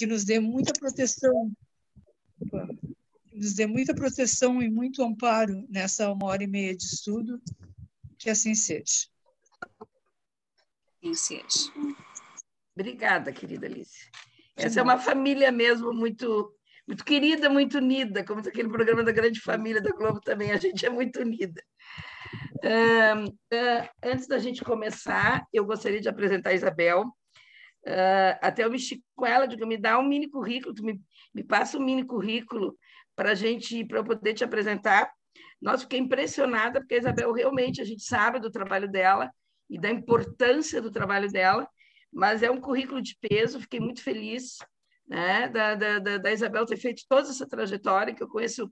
que nos dê muita proteção, que nos dê muita proteção e muito amparo nessa 1h30 de estudo, que assim seja. Assim seja. Obrigada, querida Alice. Essa é uma família mesmo muito, muito querida, muito unida, como aquele programa da Grande Família da Globo também, a gente é muito unida. Antes da gente começar, eu gostaria de apresentar a Isabel. Até eu mexi com ela, digo, me dá um mini currículo, me passa um mini currículo para eu poder te apresentar. Nossa, fiquei impressionada, porque a Isabel realmente, a gente sabe do trabalho dela e da importância do trabalho dela, mas é um currículo de peso, fiquei muito feliz, né, da Isabel ter feito toda essa trajetória, que eu conheço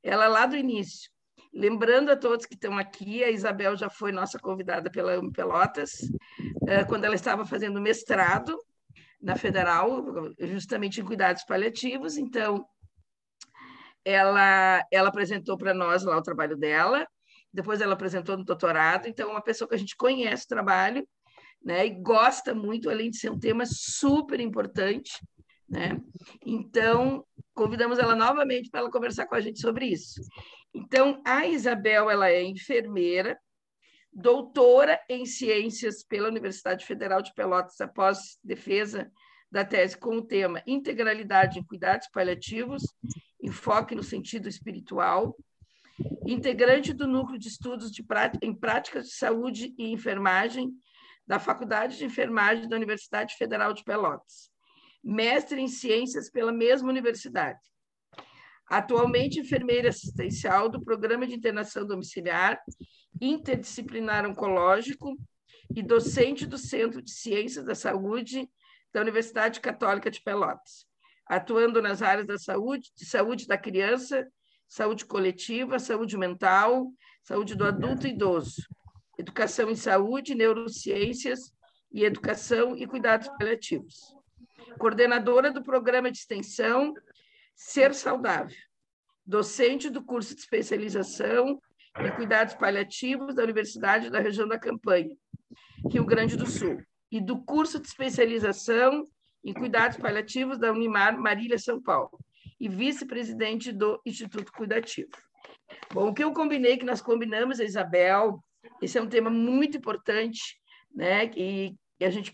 ela lá do início. Lembrando a todos que estão aqui, a Isabel já foi nossa convidada pela UEM Pelotas, quando ela estava fazendo mestrado na Federal, justamente em cuidados paliativos, então ela apresentou para nós lá o trabalho dela, depois ela apresentou no doutorado, então é uma pessoa que a gente conhece o trabalho, né, e gosta muito, além de ser um tema super importante, né? Então, convidamos ela novamente para ela conversar com a gente sobre isso. Então, a Isabel, ela é enfermeira, doutora em ciências pela Universidade Federal de Pelotas, após defesa da tese com o tema Integralidade em Cuidados Paliativos, enfoque no sentido espiritual, integrante do Núcleo de Estudos em Práticas de Saúde e Enfermagem da Faculdade de Enfermagem da Universidade Federal de Pelotas, mestre em Ciências pela mesma universidade. Atualmente, enfermeira assistencial do Programa de Internação Domiciliar Interdisciplinar Oncológico e docente do Centro de Ciências da Saúde da Universidade Católica de Pelotas, atuando nas áreas da saúde, de saúde da criança, saúde coletiva, saúde mental, saúde do adulto e idoso, educação em saúde, neurociências e educação e cuidados paliativos. Coordenadora do programa de extensão Ser Saudável, docente do curso de especialização em cuidados paliativos da Universidade da Região da Campanha, Rio Grande do Sul, e do curso de especialização em cuidados paliativos da Unimar Marília, São Paulo, e vice-presidente do Instituto Cuidativo. Bom, o que eu combinei, que nós combinamos, a Isabel, esse é um tema muito importante, né, e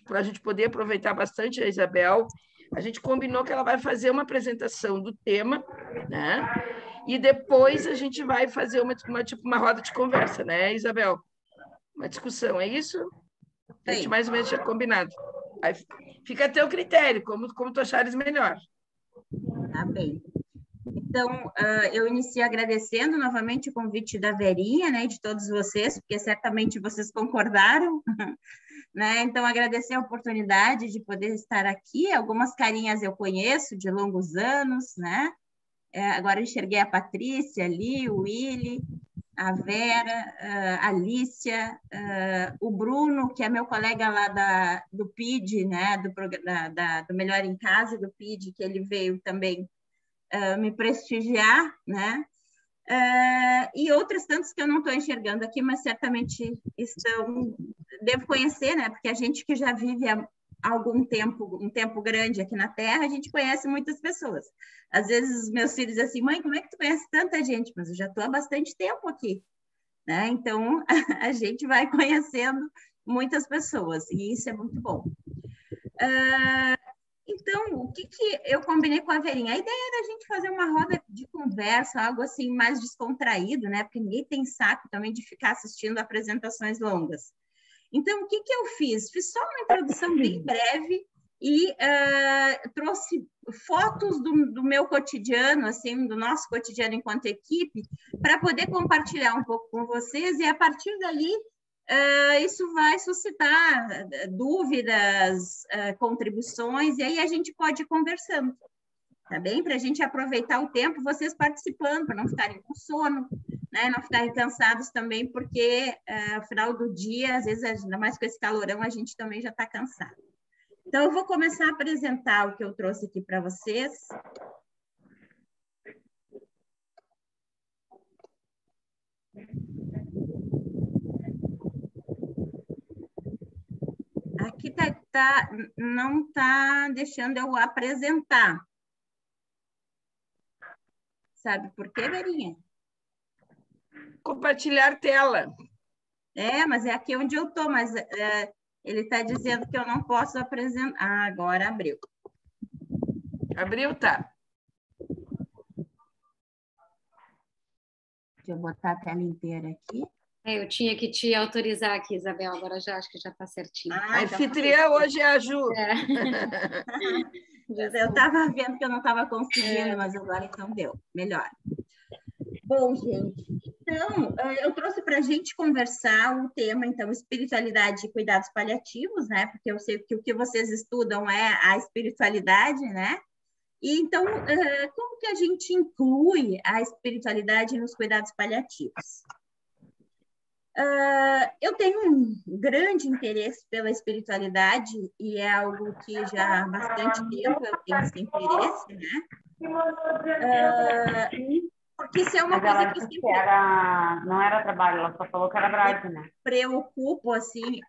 para a gente poder aproveitar bastante a Isabel, a gente combinou que ela vai fazer uma apresentação do tema, né, e depois a gente vai fazer uma roda de conversa, né, Isabel? Uma discussão, é isso? A gente mais ou menos tinha combinado. Aí fica a teu critério, como tu achares melhor. Tá bem. Então, eu inicio agradecendo novamente o convite da Verinha, né, e de todos vocês, porque certamente vocês concordaram, né? Então, agradecer a oportunidade de poder estar aqui. Algumas carinhas eu conheço de longos anos, né? Agora eu enxerguei a Patrícia ali, o Willy, a Vera, a Alicia, o Bruno, que é meu colega lá do PID, né? Do Melhor em Casa, do PID, que ele veio também me prestigiar, né? E outros tantos que eu não estou enxergando aqui, mas certamente devo conhecer, né? Porque a gente que já vive há algum tempo, um tempo grande aqui na Terra, a gente conhece muitas pessoas. Às vezes os meus filhos dizem assim, mãe, como é que tu conhece tanta gente? Mas eu já estou há bastante tempo aqui, né? Então, a gente vai conhecendo muitas pessoas, e isso é muito bom. Então, o que eu combinei com a Verinha? A ideia era a gente fazer uma roda de conversa, algo assim mais descontraído, né? Porque ninguém tem saco também de ficar assistindo apresentações longas. Então, o que eu fiz? Fiz só uma introdução bem breve e trouxe fotos do meu cotidiano, assim, do nosso cotidiano enquanto equipe, para poder compartilhar um pouco com vocês, e a partir dali isso vai suscitar dúvidas, contribuições, e aí a gente pode ir conversando, tá bem? Para a gente aproveitar o tempo, vocês participando, para não ficarem com sono, né? Não ficarem cansados também, porque ao final do dia, às vezes, ainda mais com esse calorão, a gente também já está cansado. Então, eu vou começar a apresentar o que eu trouxe aqui para vocês. Aqui não está deixando eu apresentar. Sabe por quê, Verinha? Compartilhar tela. Mas é aqui onde eu estou, mas ele está dizendo que eu não posso apresentar. Ah, agora abriu. Abriu, tá. Deixa eu botar a tela inteira aqui. Eu tinha que te autorizar aqui, Isabel, agora já acho que já está certinho. A anfitriã hoje é a Ju. Eu estava vendo que eu não estava conseguindo, mas agora então deu. Melhor. Bom, gente, então, eu trouxe para a gente conversar o tema, então, espiritualidade e cuidados paliativos, né? Porque eu sei que o que vocês estudam é a espiritualidade, né? E, então, como que a gente inclui a espiritualidade nos cuidados paliativos? Eu tenho um grande interesse pela espiritualidade e é algo que já há bastante tempo eu tenho esse interesse, né? Porque isso é uma coisa que eu sempre... Não era trabalho, ela só falou que era brade, né? Preocupo, assim,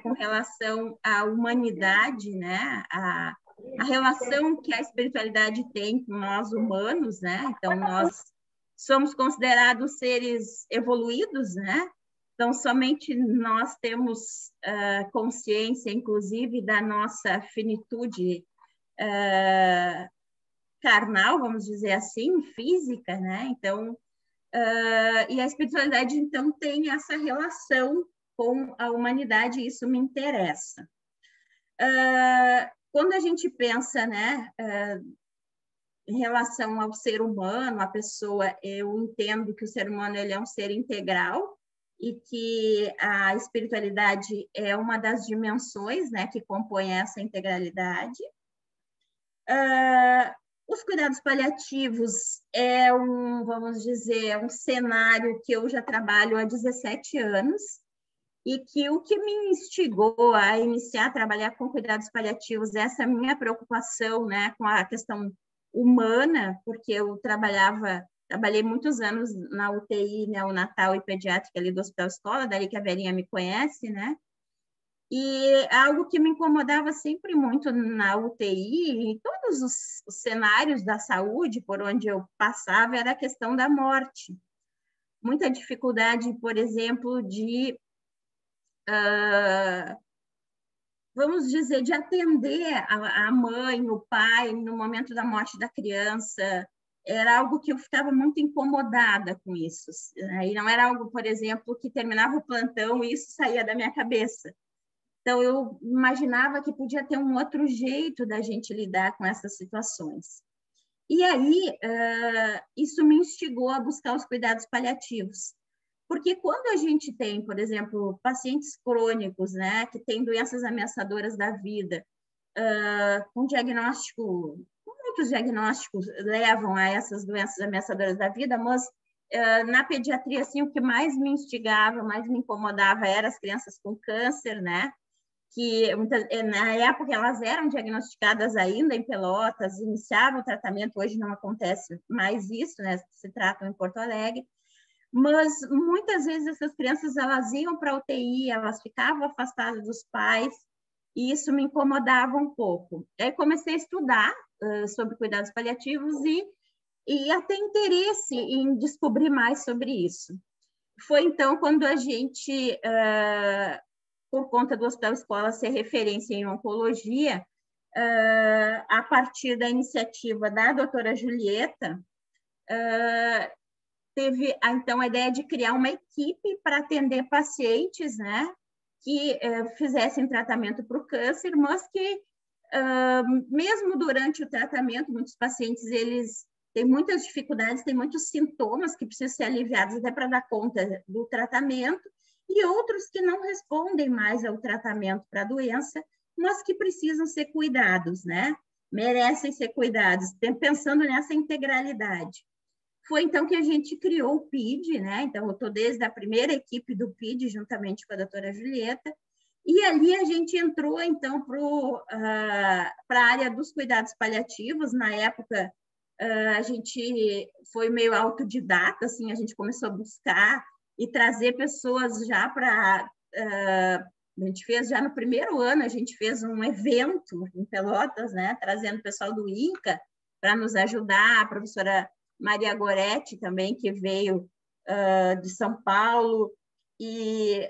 com relação à humanidade, né? A relação que a espiritualidade tem com nós humanos, né? Então, nós somos considerados seres evoluídos, né? Então, somente nós temos consciência, inclusive, da nossa finitude carnal, vamos dizer assim, física, né? Então, e a espiritualidade, então, tem essa relação com a humanidade, e isso me interessa. Quando a gente pensa, né, em relação ao ser humano, a pessoa, eu entendo que o ser humano ele é um ser integral e que a espiritualidade é uma das dimensões, né, que compõem essa integralidade. Os cuidados paliativos vamos dizer, um cenário que eu já trabalho há 17 anos e que o que me instigou a iniciar a trabalhar com cuidados paliativos é essa minha preocupação, né, com a questão humana, porque eu trabalhei muitos anos na UTI neonatal e pediátrica ali do Hospital Escola, daí que a Verinha me conhece, né? E algo que me incomodava sempre muito na UTI, em todos os cenários da saúde por onde eu passava, era a questão da morte. Muita dificuldade, por exemplo, de, vamos dizer, de atender a mãe, o pai, no momento da morte da criança. Era algo que eu ficava muito incomodada com isso. E não era algo, por exemplo, que terminava o plantão e isso saía da minha cabeça. Então, eu imaginava que podia ter um outro jeito da gente lidar com essas situações. E aí, isso me instigou a buscar os cuidados paliativos. Porque quando a gente tem, por exemplo, pacientes crônicos, né, que têm doenças ameaçadoras da vida, com diagnóstico, muitos diagnósticos levam a essas doenças ameaçadoras da vida, mas na pediatria, assim, o que mais me instigava, mais me incomodava eram as crianças com câncer, né? Que na época elas eram diagnosticadas ainda em Pelotas, iniciavam o tratamento, hoje não acontece mais isso, né? Se tratam em Porto Alegre, mas muitas vezes essas crianças elas iam para a UTI, elas ficavam afastadas dos pais, e isso me incomodava um pouco. Aí comecei a estudar sobre cuidados paliativos e a ter interesse em descobrir mais sobre isso. Foi então quando a gente... por conta do Hospital Escola ser referência em oncologia, a partir da iniciativa da doutora Julieta, teve, então, a ideia de criar uma equipe para atender pacientes, né, que fizessem tratamento para o câncer, mas que, mesmo durante o tratamento, muitos pacientes, eles têm muitas dificuldades, têm muitos sintomas que precisam ser aliviados até para dar conta do tratamento, e outros que não respondem mais ao tratamento para a doença, mas que precisam ser cuidados, né? Merecem ser cuidados, pensando nessa integralidade. Foi então que a gente criou o PID, né? Então, eu estou desde a primeira equipe do PID, juntamente com a doutora Julieta, e ali a gente entrou, então, para a área dos cuidados paliativos. Na época, a gente foi meio autodidata, assim, a gente começou a buscar e trazer pessoas já para A gente fez já no primeiro ano, a gente fez um evento em Pelotas, né, trazendo o pessoal do INCA para nos ajudar, a professora Maria Goretti também, que veio de São Paulo, e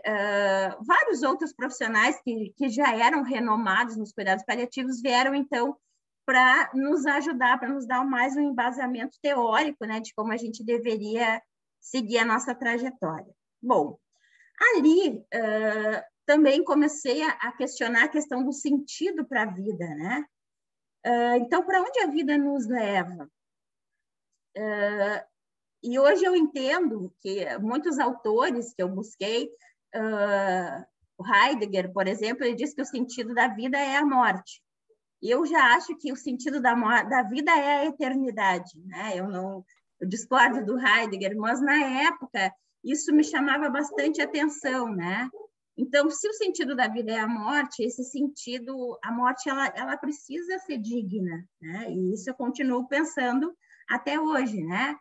vários outros profissionais que já eram renomados nos cuidados paliativos vieram, então, para nos ajudar, para nos dar mais um embasamento teórico, né, de como a gente deveria seguir a nossa trajetória. Bom, ali também comecei a questionar a questão do sentido para a vida, né? Então, para onde a vida nos leva? E hoje eu entendo que muitos autores que eu busquei, o Heidegger, por exemplo, ele diz que o sentido da vida é a morte. E eu já acho que o sentido da vida é a eternidade, né? Eu discordo do Heidegger, mas na época isso me chamava bastante atenção, né? Então, se o sentido da vida é a morte, esse sentido, a morte ela precisa ser digna, né? E isso eu continuo pensando até hoje, né?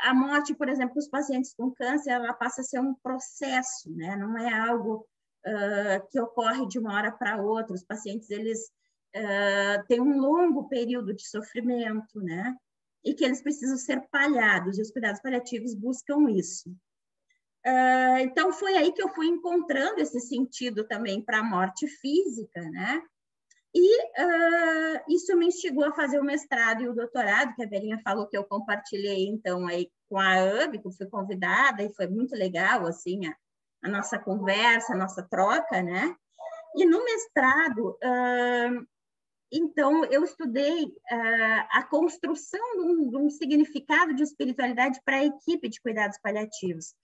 A morte, por exemplo, dos pacientes com câncer, ela passa a ser um processo, né? Não é algo que ocorre de uma hora para outra. Os pacientes, eles têm um longo período de sofrimento, né? E que eles precisam ser paliados, e os cuidados paliativos buscam isso. Então, foi aí que eu fui encontrando esse sentido também para a morte física, né? E isso me instigou a fazer o mestrado e o doutorado, que a Verinha falou que eu compartilhei, então, aí com a AMB, que eu fui convidada, e foi muito legal, assim, a nossa conversa, a nossa troca, né? E no mestrado, então, eu estudei a construção de um significado de espiritualidade para a equipe de cuidados paliativos.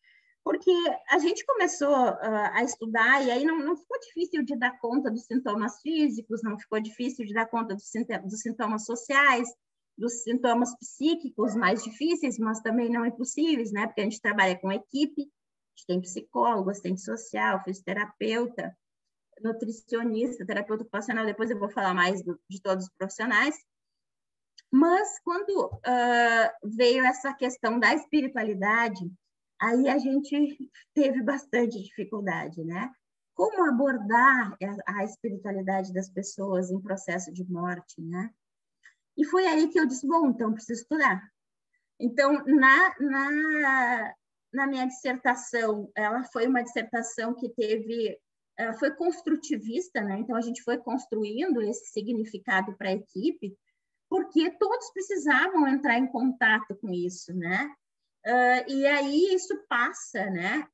Porque a gente começou a estudar e aí não ficou difícil de dar conta dos sintomas físicos, não ficou difícil de dar conta dos sintomas sociais, dos sintomas psíquicos mais difíceis, mas também não impossíveis, né? Porque a gente trabalha com equipe, a gente tem psicólogo, assistente social, fisioterapeuta, nutricionista, terapeuta ocupacional, depois eu vou falar mais de todos os profissionais. Mas quando veio essa questão da espiritualidade, aí a gente teve bastante dificuldade, né? Como abordar a espiritualidade das pessoas em processo de morte, né? E foi aí que eu disse, bom, então preciso estudar. Então, na minha dissertação, ela foi uma dissertação que foi construtivista, né? Então, a gente foi construindo esse significado para a equipe, porque todos precisavam entrar em contato com isso, né? E aí isso passa, né,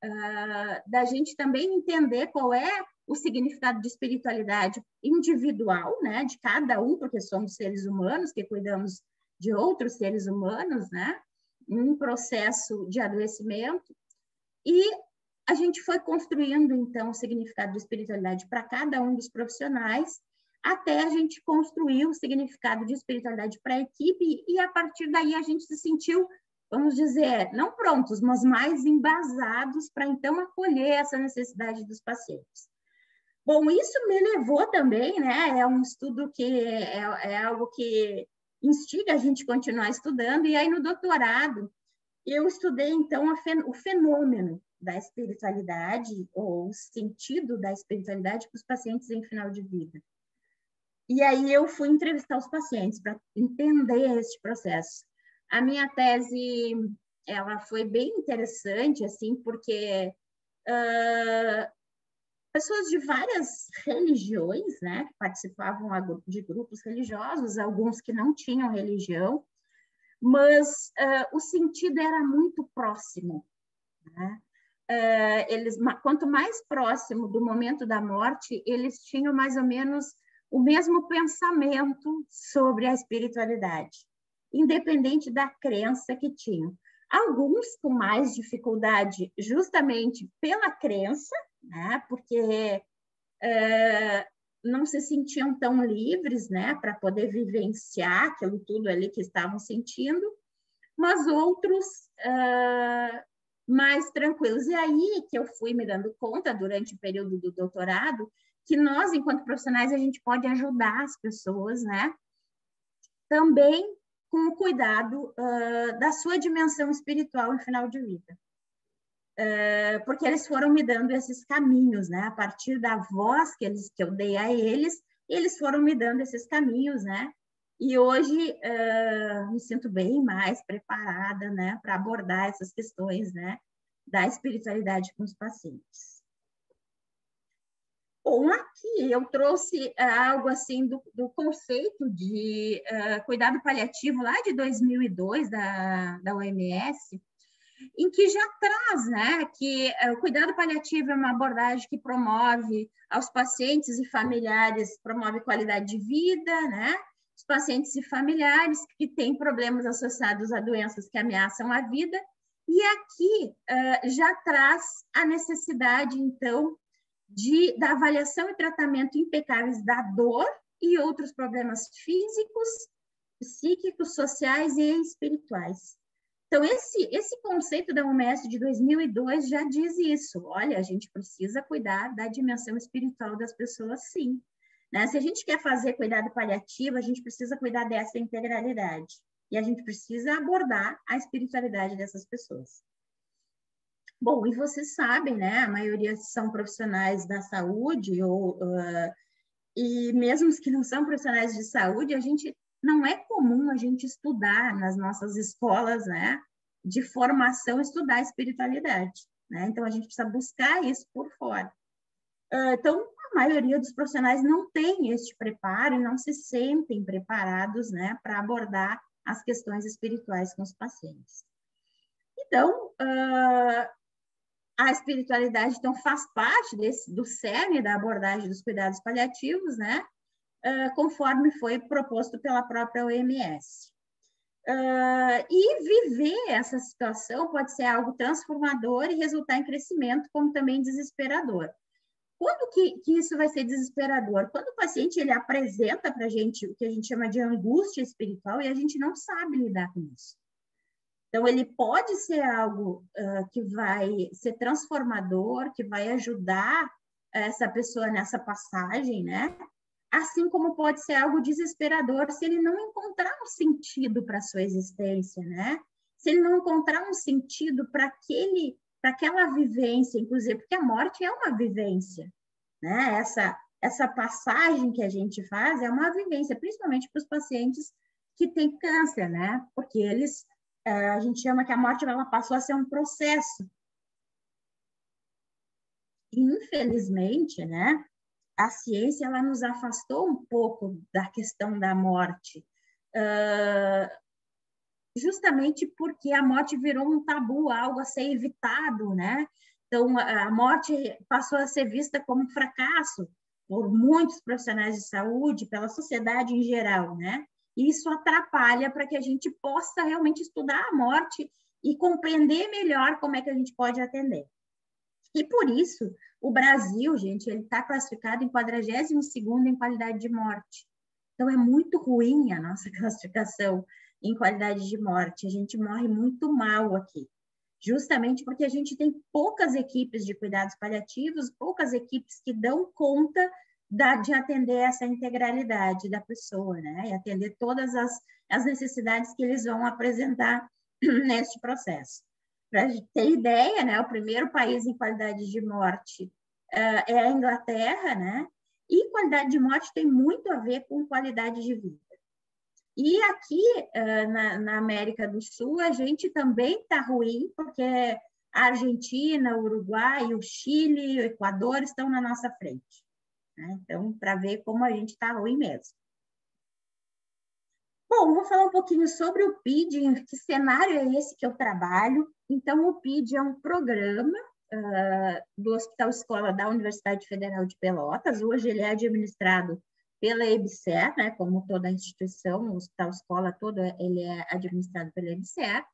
da gente também entender qual é o significado de espiritualidade individual, né, de cada um, porque somos seres humanos que cuidamos de outros seres humanos, né, num processo de adoecimento, e a gente foi construindo, então, o significado de espiritualidade para cada um dos profissionais, até a gente construir o significado de espiritualidade para a equipe, e a partir daí a gente se sentiu, vamos dizer, não prontos, mas mais embasados para, então, acolher essa necessidade dos pacientes. Bom, isso me levou também, né? É um estudo que é algo que instiga a gente a continuar estudando, e aí no doutorado eu estudei, então, o fenômeno da espiritualidade, ou o sentido da espiritualidade para os pacientes em final de vida. E aí eu fui entrevistar os pacientes para entender este processo. A minha tese, ela foi bem interessante, assim, porque pessoas de várias religiões, né, que participavam de grupos religiosos, alguns que não tinham religião, mas o sentido era muito próximo, né? Quanto mais próximo do momento da morte, eles tinham mais ou menos o mesmo pensamento sobre a espiritualidade, independente da crença que tinham. Alguns com mais dificuldade, justamente pela crença, né? Porque não se sentiam tão livres, né? Para poder vivenciar aquilo tudo ali que estavam sentindo, mas outros mais tranquilos. E aí que eu fui me dando conta, durante o período do doutorado, que nós, enquanto profissionais, a gente pode ajudar as pessoas, né? Também com o cuidado da sua dimensão espiritual no final de vida. porque eles foram me dando esses caminhos, né? A partir da voz que eu dei a eles, eles foram me dando esses caminhos, né? E hoje me sinto bem mais preparada, né, para abordar essas questões, né, da espiritualidade com os pacientes. Bom, aqui eu trouxe algo assim do conceito de cuidado paliativo lá de 2002 da OMS, em que já traz, né, que o cuidado paliativo é uma abordagem que promove aos pacientes e familiares, promove qualidade de vida, né, os pacientes e familiares que têm problemas associados a doenças que ameaçam a vida, e aqui já traz a necessidade, então, da avaliação e tratamento impecáveis da dor e outros problemas físicos, psíquicos, sociais e espirituais. Então, esse conceito da OMS de 2002 já diz isso. Olha, a gente precisa cuidar da dimensão espiritual das pessoas, sim. Né? Se a gente quer fazer cuidado paliativo, a gente precisa cuidar dessa integralidade. E a gente precisa abordar a espiritualidade dessas pessoas. Bom, e vocês sabem, né? A maioria são profissionais da saúde, e mesmo os que não são profissionais de saúde, não é comum a gente estudar nas nossas escolas, né, de formação, estudar espiritualidade, né? Então, a gente precisa buscar isso por fora. Então, a maioria dos profissionais não tem este preparo e não se sentem preparados, né, para abordar as questões espirituais com os pacientes. Então, a espiritualidade, então, faz parte do cerne da abordagem dos cuidados paliativos, né? Conforme foi proposto pela própria OMS. E viver essa situação pode ser algo transformador e resultar em crescimento, como também desesperador. Quando que isso vai ser desesperador? Quando o paciente ele apresenta para a gente o que a gente chama de angústia espiritual e a gente não sabe lidar com isso. Então, ele pode ser algo que vai ser transformador, que vai ajudar essa pessoa nessa passagem, né? Assim como pode ser algo desesperador se ele não encontrar um sentido para a sua existência, né? Se ele não encontrar um sentido para aquela vivência, inclusive, porque a morte é uma vivência, né? Essa passagem que a gente faz é uma vivência, principalmente para os pacientes que têm câncer, né? Porque a gente chama que a morte ela passou a ser um processo. E, infelizmente, né? A ciência ela nos afastou um pouco da questão da morte, justamente porque a morte virou um tabu, algo a ser evitado, né? Então, a morte passou a ser vista como um fracasso por muitos profissionais de saúde, pela sociedade em geral, né? E isso atrapalha para que a gente possa realmente estudar a morte e compreender melhor como é que a gente pode atender. E por isso, o Brasil, gente, ele está classificado em 42º em qualidade de morte. Então, é muito ruim a nossa classificação em qualidade de morte. A gente morre muito mal aqui, justamente porque a gente tem poucas equipes de cuidados paliativos, poucas equipes que dão conta de atender essa integralidade da pessoa, né? E atender todas as necessidades que eles vão apresentar neste processo. Para ter ideia, né, o primeiro país em qualidade de morte é a Inglaterra, né? E qualidade de morte tem muito a ver com qualidade de vida. E aqui, na América do Sul, a gente também está ruim, porque a Argentina, o Uruguai, o Chile, o Equador estão na nossa frente. Né? Então, para ver como a gente está ruim mesmo. Bom, vou falar um pouquinho sobre o PID, que cenário é esse que eu trabalho. Então, o PID é um programa do Hospital Escola da Universidade Federal de Pelotas. Hoje ele é administrado pela EBSER, né? Como toda a instituição, o Hospital Escola todo ele é administrado pela EBSER.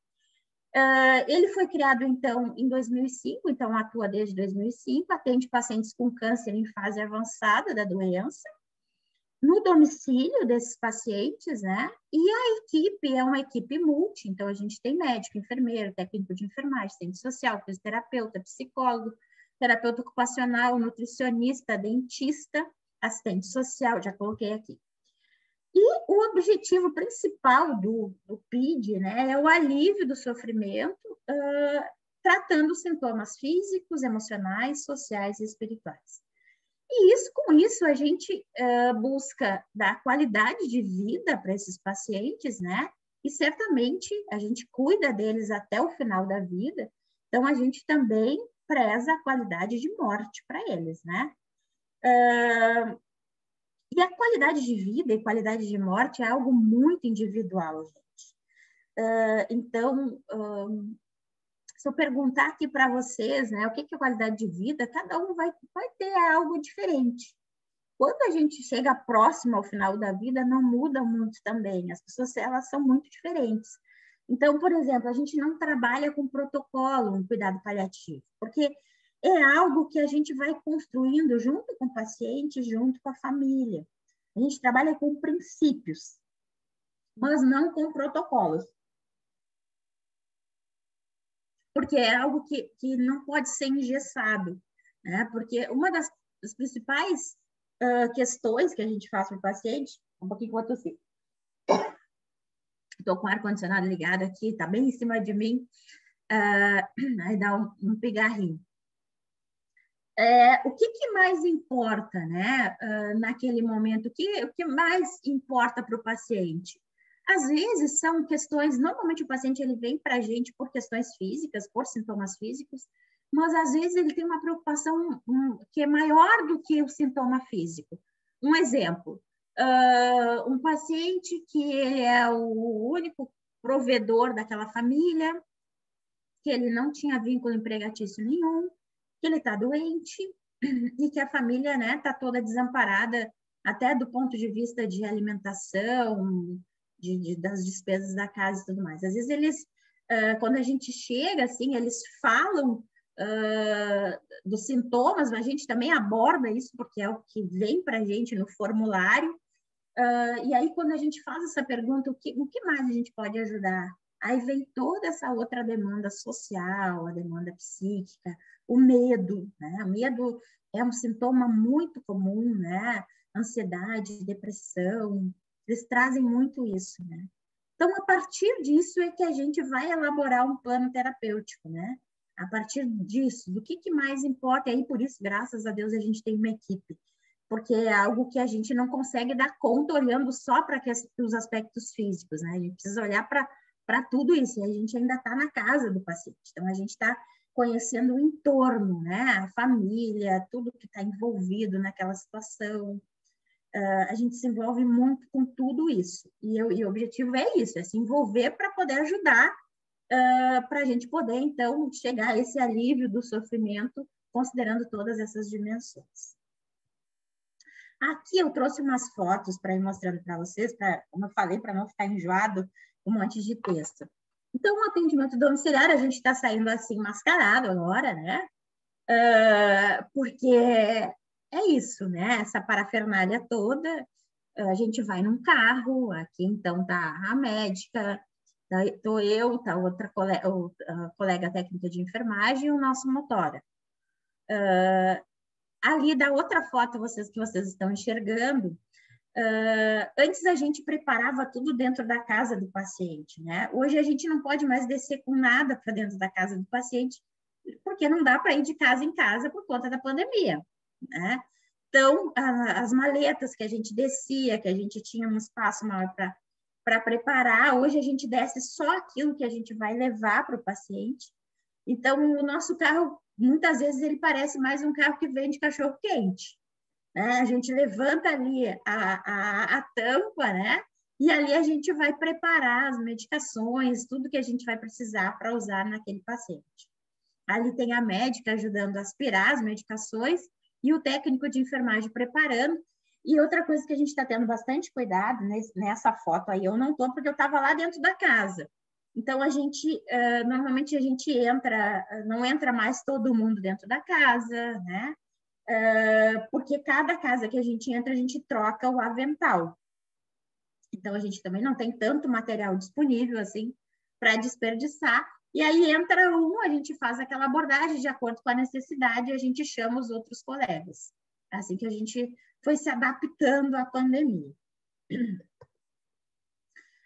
Ele foi criado, então, em 2005, então atua desde 2005, atende pacientes com câncer em fase avançada da doença, no domicílio desses pacientes, né? E a equipe é uma equipe multi, então a gente tem médico, enfermeiro, técnico de enfermagem, assistente social, fisioterapeuta, psicólogo, terapeuta ocupacional, nutricionista, dentista, assistente social, já coloquei aqui. E o objetivo principal do PID, né, é o alívio do sofrimento, tratando sintomas físicos, emocionais, sociais e espirituais. E com isso, a gente busca dar qualidade de vida para esses pacientes, né? E certamente a gente cuida deles até o final da vida, então a gente também preza a qualidade de morte para eles, né? E a qualidade de vida e qualidade de morte é algo muito individual, gente. Então, se eu perguntar aqui para vocês, né, o que é qualidade de vida, cada um vai ter algo diferente. Quando a gente chega próximo ao final da vida, não muda muito também. As pessoas, elas são muito diferentes. Então, por exemplo, a gente não trabalha com protocolo, um cuidado paliativo, porque é algo que a gente vai construindo junto com o paciente, junto com a família. A gente trabalha com princípios, mas não com protocolos. Porque é algo que não pode ser engessado, né? Porque uma das principais questões que a gente faz para o paciente, um pouquinho que eu vou tossir. Estou com o ar-condicionado ligado aqui, está bem em cima de mim, aí dá um pigarrinho. O que mais importa, né, naquele momento? O que mais importa para o paciente? Às vezes são questões, normalmente o paciente ele vem para a gente por questões físicas, por sintomas físicos, mas às vezes ele tem uma preocupação que é maior do que o sintoma físico. Um exemplo, um paciente que ele é o único provedor daquela família, que ele não tinha vínculo empregatício nenhum, que ele está doente e que a família, né, está toda desamparada, até do ponto de vista de alimentação, das despesas da casa e tudo mais. Às vezes eles, quando a gente chega, assim, eles falam dos sintomas, a gente também aborda isso, porque é o que vem para a gente no formulário, e aí quando a gente faz essa pergunta, o que mais a gente pode ajudar? Aí vem toda essa outra demanda social, a demanda psíquica, o medo, né? O medo é um sintoma muito comum, né? Ansiedade, depressão, eles trazem muito isso, né? Então, a partir disso é que a gente vai elaborar um plano terapêutico, né? A partir disso, do que mais importa, e aí por isso, graças a Deus, a gente tem uma equipe, porque é algo que a gente não consegue dar conta olhando só para os aspectos físicos, né? A gente precisa olhar para tudo isso, e a gente ainda está na casa do paciente, então a gente está conhecendo o entorno, né? A família, tudo que está envolvido naquela situação. A gente se envolve muito com tudo isso, e o objetivo é isso, é se envolver para poder ajudar, para a gente poder, então, chegar a esse alívio do sofrimento, considerando todas essas dimensões. Aqui eu trouxe umas fotos para ir mostrando para vocês, como eu falei, para não ficar enjoado um monte de texto. Então, o atendimento domiciliar, a gente está saindo assim mascarado agora, né? Porque é isso, né? Essa parafernália toda, a gente vai num carro, aqui então tá a médica, estou eu, tá outra colega técnica de enfermagem e o nosso motora. Ali da outra foto que vocês estão enxergando, antes a gente preparava tudo dentro da casa do paciente, né? Hoje a gente não pode mais descer com nada para dentro da casa do paciente, porque não dá para ir de casa em casa por conta da pandemia, né? Então, as maletas que a gente descia, que a gente tinha um espaço maior para preparar, hoje a gente desce só aquilo que a gente vai levar para o paciente. Então, o nosso carro, muitas vezes, ele parece mais um carro que vende cachorro-quente. A gente levanta ali a tampa, né? E ali a gente vai preparar as medicações, tudo que a gente vai precisar para usar naquele paciente. Ali tem a médica ajudando a aspirar as medicações e o técnico de enfermagem preparando. E outra coisa que a gente está tendo bastante cuidado, né, nessa foto aí, eu não estou porque eu estava lá dentro da casa. Então, normalmente a gente não entra mais todo mundo dentro da casa, né? Porque cada casa que a gente entra, a gente troca o avental. Então, a gente também não tem tanto material disponível assim para desperdiçar. E aí entra a gente faz aquela abordagem de acordo com a necessidade e a gente chama os outros colegas. Assim que a gente foi se adaptando à pandemia.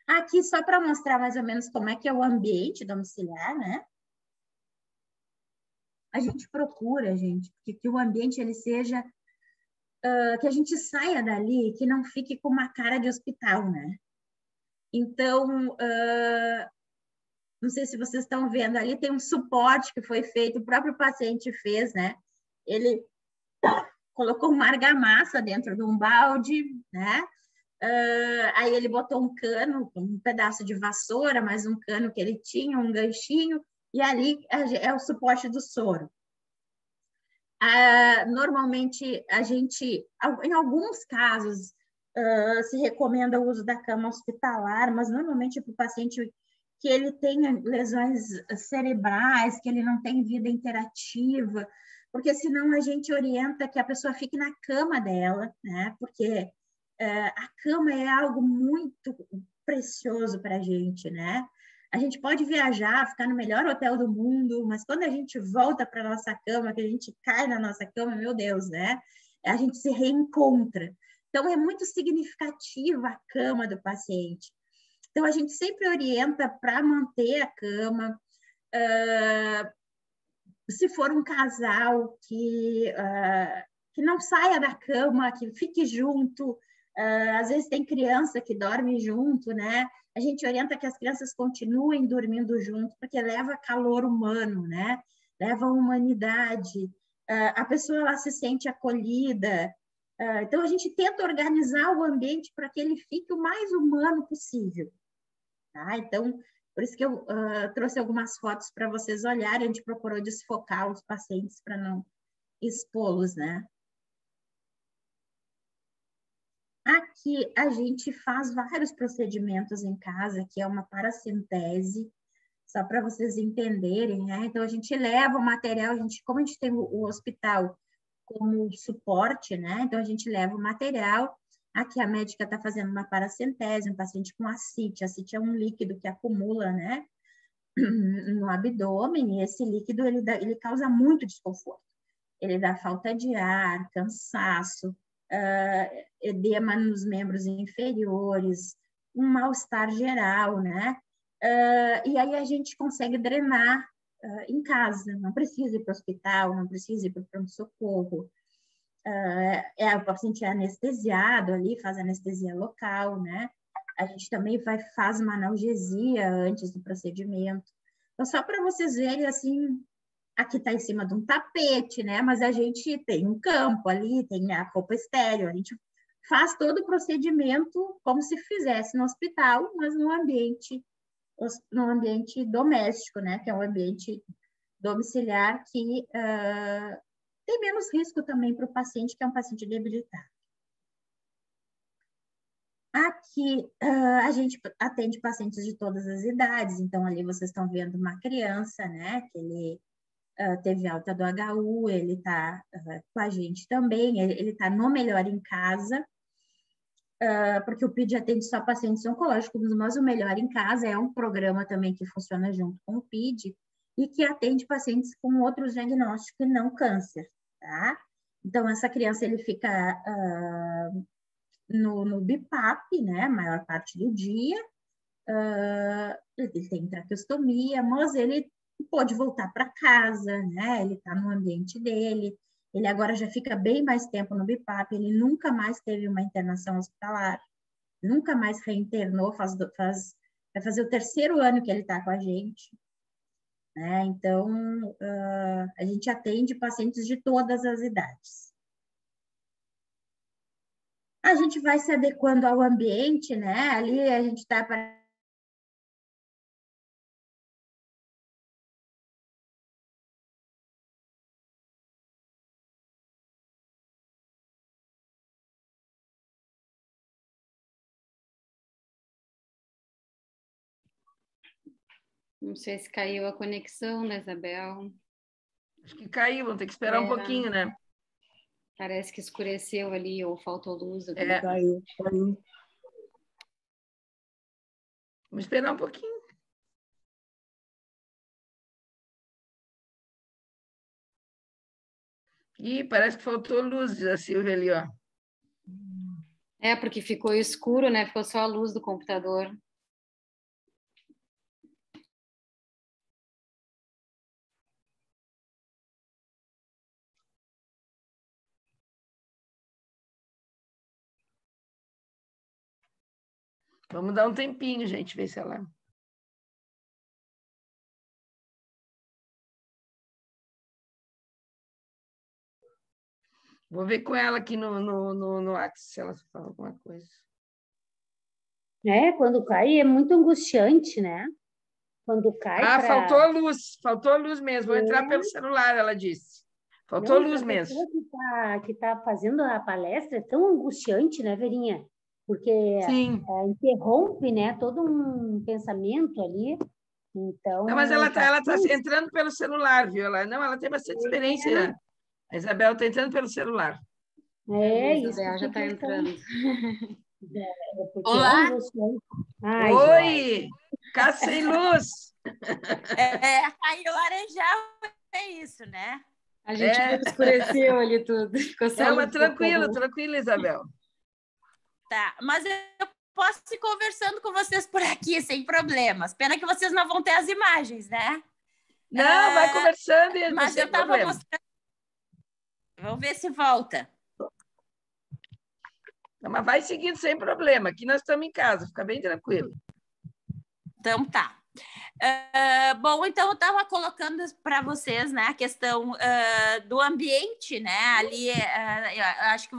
Aqui, só para mostrar mais ou menos como é que é o ambiente domiciliar, né? a gente procura, gente, que o ambiente ele seja, que a gente saia dali, que não fique com uma cara de hospital, né? Então, não sei se vocês estão vendo, ali tem um suporte que foi feito, o próprio paciente fez, né? Ele colocou uma argamassa dentro de um balde, né? Aí ele botou um cano, um pedaço de vassoura, mais um cano que ele tinha, um ganchinho, e ali é o suporte do soro. Normalmente, a gente, em alguns casos, se recomenda o uso da cama hospitalar, mas normalmente para o paciente que ele tenha lesões cerebrais, que ele não tem vida interativa, porque senão a gente orienta que a pessoa fique na cama dela, né? Porque a cama é algo muito precioso para a gente, né? A gente pode viajar, ficar no melhor hotel do mundo, mas quando a gente volta para a nossa cama, que a gente cai na nossa cama, meu Deus, né? A gente se reencontra. Então, é muito significativa a cama do paciente. Então, a gente sempre orienta para manter a cama. Se for um casal que não saia da cama, que fique junto. Às vezes tem criança que dorme junto, né? A gente orienta que as crianças continuem dormindo junto, porque leva calor humano, né? Leva humanidade. A pessoa ela se sente acolhida. Então, a gente tenta organizar o ambiente para que ele fique o mais humano possível. Tá? Então, por isso que eu trouxe algumas fotos para vocês olharem. A gente procurou desfocar os pacientes para não expô-los, né? Aqui a gente faz vários procedimentos em casa, que é uma paracentese, só para vocês entenderem, né? Então, a gente leva o material, como a gente tem o hospital como suporte, né? Então, a gente leva o material. Aqui a médica está fazendo uma paracentese, um paciente com ascite. Ascite é um líquido que acumula, né? No abdômen, e esse líquido ele causa muito desconforto. Ele dá falta de ar, cansaço, edema nos membros inferiores, um mal-estar geral, né? E aí a gente consegue drenar em casa, não precisa ir para o hospital, não precisa ir para o pronto-socorro. O paciente é anestesiado ali, faz anestesia local, né? A gente também faz uma analgesia antes do procedimento. Então, só para vocês verem, assim, aqui está em cima de um tapete, né? Mas a gente tem um campo ali, tem a roupa estéreo, a gente faz todo o procedimento como se fizesse no hospital, mas no ambiente doméstico, né? Que é um ambiente domiciliar que tem menos risco também para o paciente, que é um paciente debilitado. Aqui a gente atende pacientes de todas as idades, então ali vocês estão vendo uma criança, né? Que ele teve alta do HU, ele está com a gente também, ele está no Melhor em Casa, porque o PID atende só pacientes oncológicos, mas o Melhor em Casa é um programa também que funciona junto com o PID e que atende pacientes com outros diagnósticos e não câncer, tá? Então, essa criança, ele fica no BIPAP, né, a maior parte do dia, ele tem traqueostomia, mas ele pode voltar para casa, né? Ele está no ambiente dele, ele agora já fica bem mais tempo no BIPAP, ele nunca mais teve uma internação hospitalar, nunca mais reinternou, vai fazer o 3º ano que ele está com a gente, né? Então, a gente atende pacientes de todas as idades. A gente vai se adequando ao ambiente, né? Ali a gente está para Não sei se caiu a conexão da Isabel. Acho que caiu, vamos ter que esperar um pouquinho, né? Parece que escureceu ali ou faltou luz. Caiu. Vamos esperar um pouquinho. Ih, parece que faltou luz, a Silvia ali, ó. Porque ficou escuro, né? Ficou só a luz do computador. Vamos dar um tempinho, gente, ver se ela... Vou ver com ela aqui no WhatsApp se ela fala alguma coisa. Quando cai é muito angustiante, né? Quando cai Faltou a luz mesmo. Vou entrar pelo celular, ela disse. Faltou Não, luz a mesmo. pessoa que tá fazendo a palestra é tão angustiante, né, Verinha? Porque Sim. interrompe, né, todo um pensamento ali. Então, Não, mas ela tá entrando pelo celular, viu? Ela tem bastante experiência. A Isabel está entrando pelo celular. A isso. Isabel já está entrando. Olá! Ai, Oi! Casa sem luz! Caiu laranjal, é isso, né? A gente viu que escureceu ali tudo. Ficou só mas tranquilo, Isabel. Tá, mas eu posso ir conversando com vocês por aqui, sem problemas. Pena que vocês não vão ter as imagens, né? Não, vai conversando e mas eu estava mostrando. Vamos ver se volta. Não, mas vai seguindo sem problema. Aqui nós estamos em casa, fica bem tranquilo. Então tá. Bom, então eu estava colocando para vocês, né, a questão do ambiente, né? Ali, eu acho que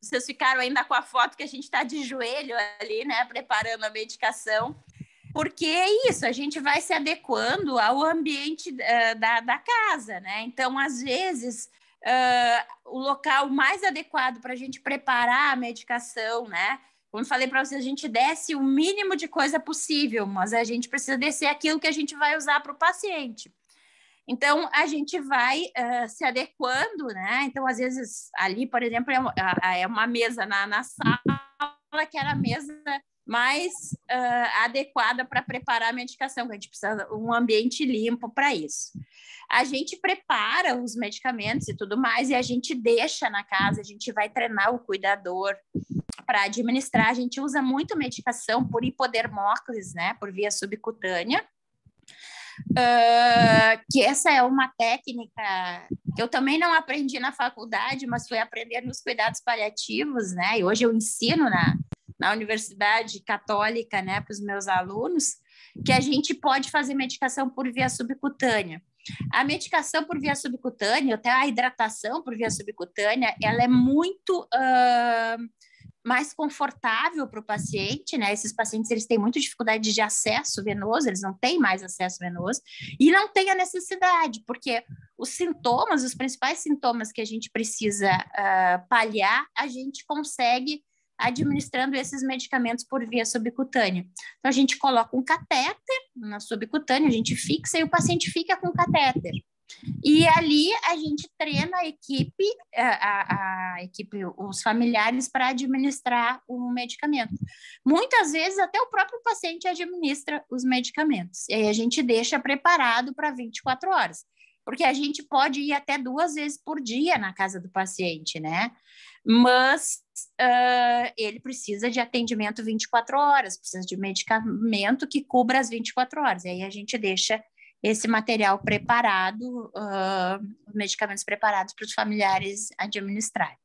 vocês ficaram ainda com a foto que a gente está de joelho ali, né, preparando a medicação. Porque é isso, a gente vai se adequando ao ambiente da casa, né? Então, às vezes, o local mais adequado para a gente preparar a medicação, né? Como eu falei para vocês, a gente desce o mínimo de coisa possível, mas a gente precisa descer aquilo que a gente vai usar para o paciente. Então, a gente vai se adequando, né? Então, às vezes, ali, por exemplo, é uma mesa na sala, que era a mesa mais adequada para preparar a medicação, que a gente precisa de um ambiente limpo para isso. A gente prepara os medicamentos e tudo mais, e a gente deixa na casa, a gente vai treinar o cuidador para administrar. A gente usa muito medicação por hipodermóclise, né, por via subcutânea, que essa é uma técnica que eu também não aprendi na faculdade, mas fui aprender nos cuidados paliativos, né, e hoje eu ensino na Universidade Católica, né, para os meus alunos, que a gente pode fazer medicação por via subcutânea. A medicação por via subcutânea, até a hidratação por via subcutânea, ela é muito mais confortável para o paciente, né? Esses pacientes, eles têm muita dificuldade de acesso venoso, eles não têm mais acesso venoso, e não tem a necessidade, porque os sintomas, os principais sintomas que a gente precisa paliar, a gente consegue administrando esses medicamentos por via subcutânea. Então, a gente coloca um catéter na subcutânea, a gente fixa e o paciente fica com o catéter. E ali a gente treina a equipe, os familiares, para administrar o medicamento. Muitas vezes até o próprio paciente administra os medicamentos. E aí a gente deixa preparado para 24 horas. Porque a gente pode ir até 2 vezes por dia na casa do paciente, né? Mas ele precisa de atendimento 24 horas, precisa de medicamento que cubra as 24 horas. E aí a gente deixa esse material preparado, medicamentos preparados para os familiares administrarem.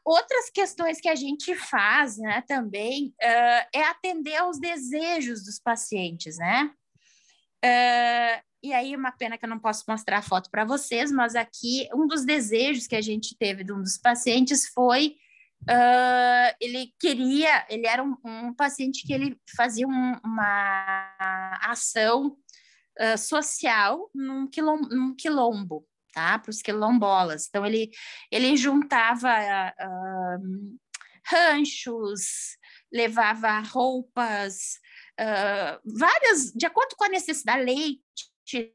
Outras questões que a gente faz, né, também é atender aos desejos dos pacientes, né? E aí, uma pena que eu não posso mostrar a foto para vocês, mas aqui um dos desejos que a gente teve de um dos pacientes foi ele era um paciente que ele fazia uma ação social num quilombo, tá? Para os quilombolas. Então, ele juntava ranchos, levava roupas, várias, de acordo com a necessidade, leite,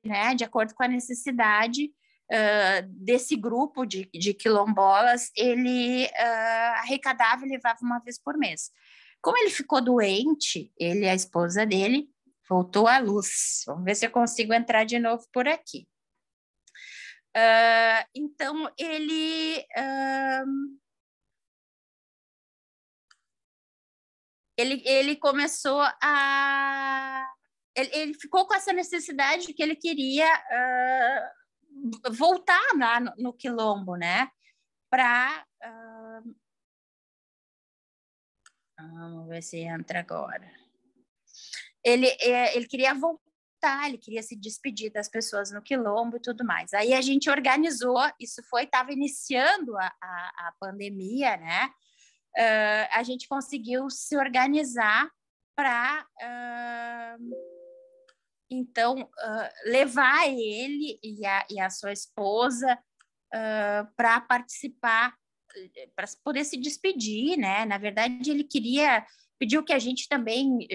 né? De acordo com a necessidade desse grupo de quilombolas, ele arrecadava e levava uma vez por mês. Como ele ficou doente, ele e a esposa dele, voltou à luz. Vamos ver se eu consigo entrar de novo por aqui. Então, ele começou a... Ele ficou com essa necessidade que ele queria voltar lá no quilombo, né? Para... Vamos ver se entra agora. Ele queria voltar, ele queria se despedir das pessoas no Quilombo e tudo mais. Aí a gente organizou, estava iniciando a pandemia, né? A gente conseguiu se organizar para, então, levar ele e a sua esposa para participar, para poder se despedir, né? Na verdade, ele pediu que a gente também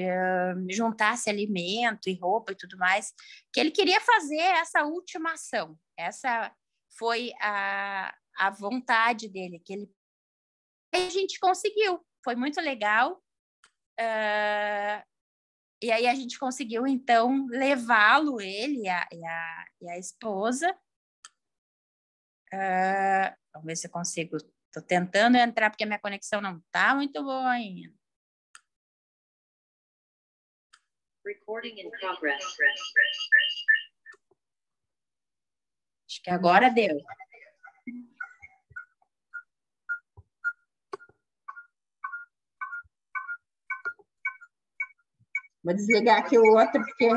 juntasse alimento e roupa e tudo mais, que ele queria fazer essa última ação. Essa foi a vontade dele, a gente conseguiu, foi muito legal. E aí a gente conseguiu, então, levá-lo, ele e a esposa. Vamos ver se eu consigo. Estou tentando entrar, porque a minha conexão não está muito boa ainda. Recording in progress. Acho que agora deu. Vou desligar aqui o outro, porque...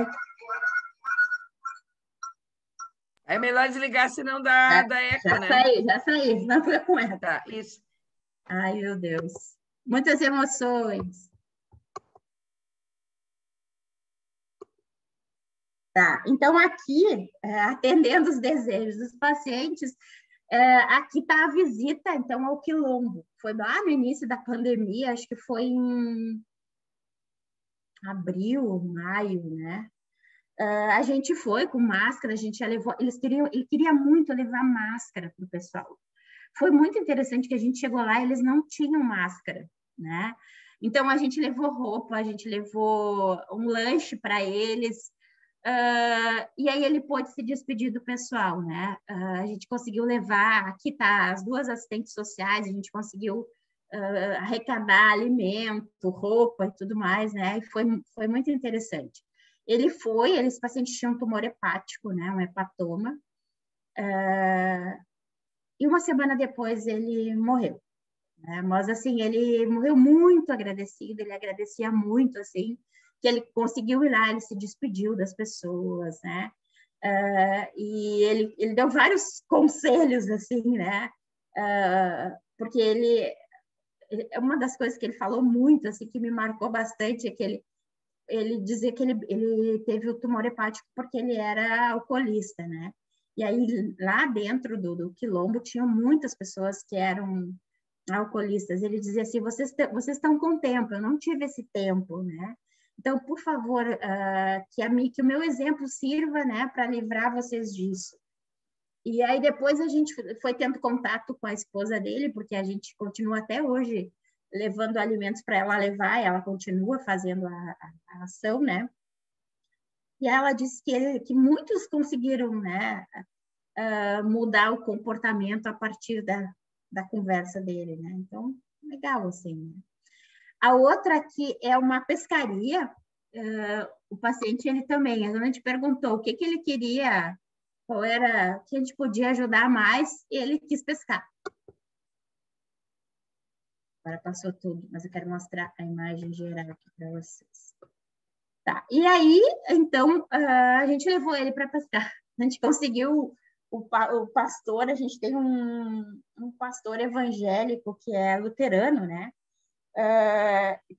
É melhor desligar, senão dá eco, já né? Já saí, senão fica com eco. Tá, isso. Ai, meu Deus. Muitas emoções. Tá, então aqui, atendendo os desejos dos pacientes, aqui está a visita, então, ao Quilombo. Foi lá no início da pandemia, acho que foi em abril, maio, né? A gente foi com máscara, a gente já levou, ele queria muito levar máscara para o pessoal. Foi muito interessante que a gente chegou lá e eles não tinham máscara, né? Então, a gente levou roupa, a gente levou um lanche para eles, e aí ele pôde se despedir do pessoal, né? A gente conseguiu levar, aqui tá as 2 assistentes sociais, a gente conseguiu arrecadar alimento, roupa e tudo mais, né? E foi muito interessante. Esse paciente tinha um tumor hepático, né? Um hepatoma, e uma semana depois ele morreu, né? Mas, assim, ele morreu muito agradecido, ele agradecia muito, assim, que ele conseguiu ir lá, ele se despediu das pessoas, né? E ele deu vários conselhos, assim, né? Porque uma das coisas que ele falou muito, assim, que me marcou bastante, é que ele dizia que ele teve o tumor hepático porque ele era alcoolista, né? E aí, lá dentro do Quilombo, tinham muitas pessoas que eram alcoolistas. Ele dizia assim, vocês estão com tempo, eu não tive esse tempo, né? Então, por favor, que o meu exemplo sirva, né, para livrar vocês disso. E aí, depois, a gente foi tendo contato com a esposa dele, porque a gente continua até hoje levando alimentos para ela levar, e ela continua fazendo a ação, né? E ela disse que muitos conseguiram, né, mudar o comportamento a partir da conversa dele, né? Então, legal, assim, né? A outra aqui é uma pescaria. O paciente, ele também, a gente perguntou o que ele queria, qual era, que a gente podia ajudar mais, e ele quis pescar. Agora passou tudo, mas eu quero mostrar a imagem geral aqui para vocês. Tá, e aí, então, a gente levou ele para pescar. A gente conseguiu o pastor, a gente tem um pastor evangélico que é luterano, né?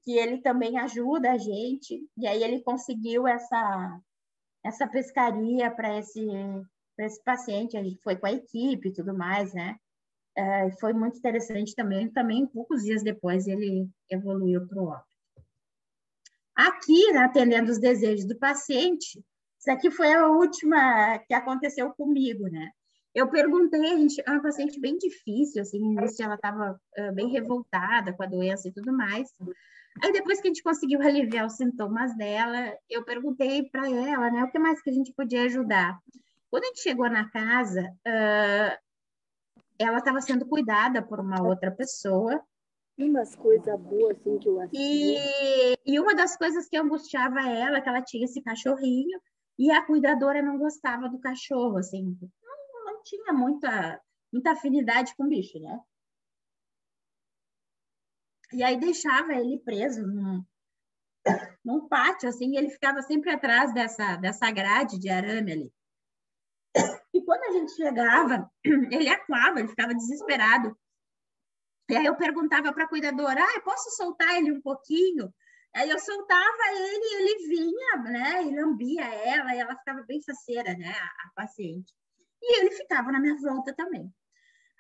Que ele também ajuda a gente, e aí ele conseguiu essa pescaria para esse paciente, a gente foi com a equipe e tudo mais, né? Foi muito interessante também, poucos dias depois ele evoluiu para o óbito. Aqui, né, atendendo os desejos do paciente, isso aqui foi a última que aconteceu comigo, né? Eu perguntei, é uma paciente bem difícil, assim, no início ela estava bem revoltada com a doença e tudo mais. Aí, depois que a gente conseguiu aliviar os sintomas dela, eu perguntei para ela, né, o que mais que a gente podia ajudar. Quando a gente chegou na casa, ela estava sendo cuidada por uma outra pessoa. Umas coisas boas, assim, que eu assisti. E uma das coisas que angustiava ela, que ela tinha esse cachorrinho, e a cuidadora não gostava do cachorro, assim, não tinha muita afinidade com o bicho, né? E aí deixava ele preso num pátio, assim, e ele ficava sempre atrás dessa grade de arame ali. E quando a gente chegava, ele acuava, ele ficava desesperado. E aí eu perguntava para a cuidadora, eu posso soltar ele um pouquinho? Aí eu soltava ele e ele vinha, né? E lambia ela, e ela ficava bem faceira, né? A paciente. E ele ficava na minha volta também.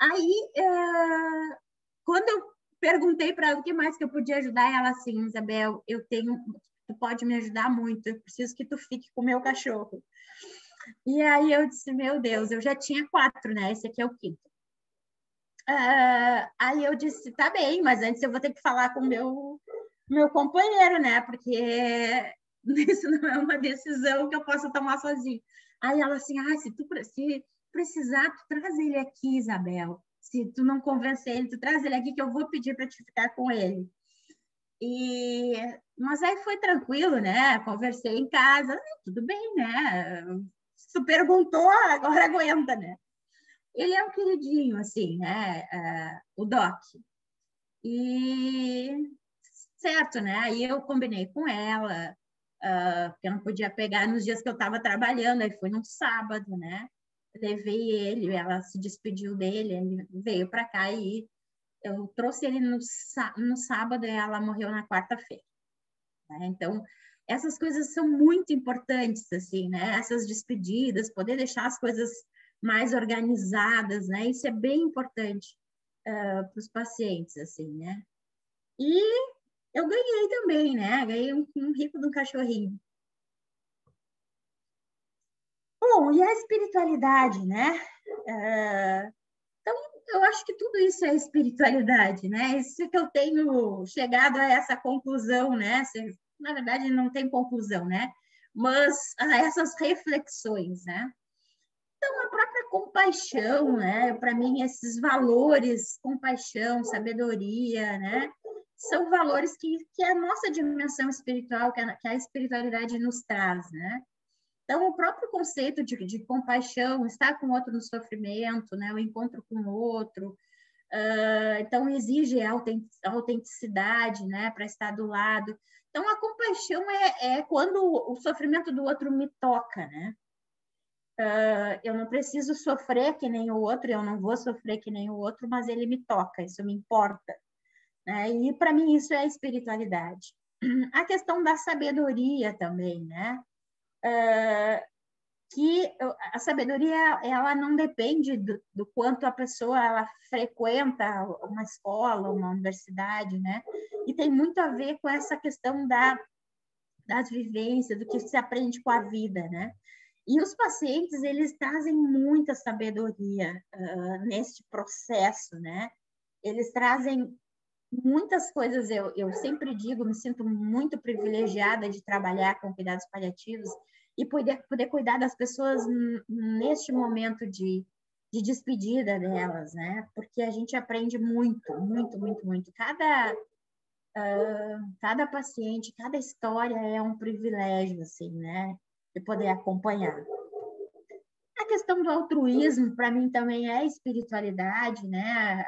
Aí, quando eu perguntei para ela o que mais que eu podia ajudar, ela assim, Isabel, tu pode me ajudar muito, eu preciso que tu fique com o meu cachorro. E aí eu disse, meu Deus, eu já tinha 4, né? Esse aqui é o 5º. Aí eu disse, tá bem, mas antes eu vou ter que falar com o meu companheiro, né? Porque isso não é uma decisão que eu possa tomar sozinho. Aí ela assim, se precisar, tu traz ele aqui, Isabel. Se tu não convencer ele, tu traz ele aqui que eu vou pedir para te ficar com ele. Mas aí foi tranquilo, né? Conversei em casa, tudo bem, né? Se tu perguntou, agora aguenta, né? Ele é um queridinho, assim, né? O Doc. E certo, né? Aí eu combinei com ela, porque eu não podia pegar nos dias que eu estava trabalhando, aí foi num sábado, né? Levei ele, ela se despediu dele, ele veio para cá e eu trouxe ele no sábado e ela morreu na quarta-feira. Né? Então, essas coisas são muito importantes, assim, né? Essas despedidas, poder deixar as coisas mais organizadas, né? Isso é bem importante para os pacientes, assim, né? E eu ganhei também, né? Ganhei um rico de um cachorrinho. Bom, e a espiritualidade, né? Então, eu acho que tudo isso é espiritualidade, né? Isso que eu tenho chegado a essa conclusão, né? Na verdade, não tem conclusão, né? Mas essas reflexões, né? Então, a própria compaixão, né? Para mim, esses valores, compaixão, sabedoria, né? São valores que a nossa dimensão espiritual, que a espiritualidade nos traz, né? Então, o próprio conceito de compaixão, estar com o outro no sofrimento, né? O encontro com o outro, então exige autenticidade, né? Para estar do lado. Então, a compaixão é quando o sofrimento do outro me toca, né? Eu não preciso sofrer que nem o outro, eu não vou sofrer que nem o outro, mas ele me toca, isso me importa. Né? E, para mim, isso é a espiritualidade. A questão da sabedoria também, né? Que a sabedoria, ela não depende do quanto a pessoa ela frequenta uma escola, uma universidade, né? E tem muito a ver com essa questão das vivências, do que se aprende com a vida, né? E os pacientes, eles trazem muita sabedoria neste processo, né? Eles trazem muitas coisas, eu sempre digo, me sinto muito privilegiada de trabalhar com cuidados paliativos e poder cuidar das pessoas neste momento de despedida delas, né? Porque a gente aprende muito, muito, muito, muito. Cada paciente, cada história é um privilégio, assim, né? De poder acompanhar. A questão do altruísmo, para mim, também é espiritualidade, né?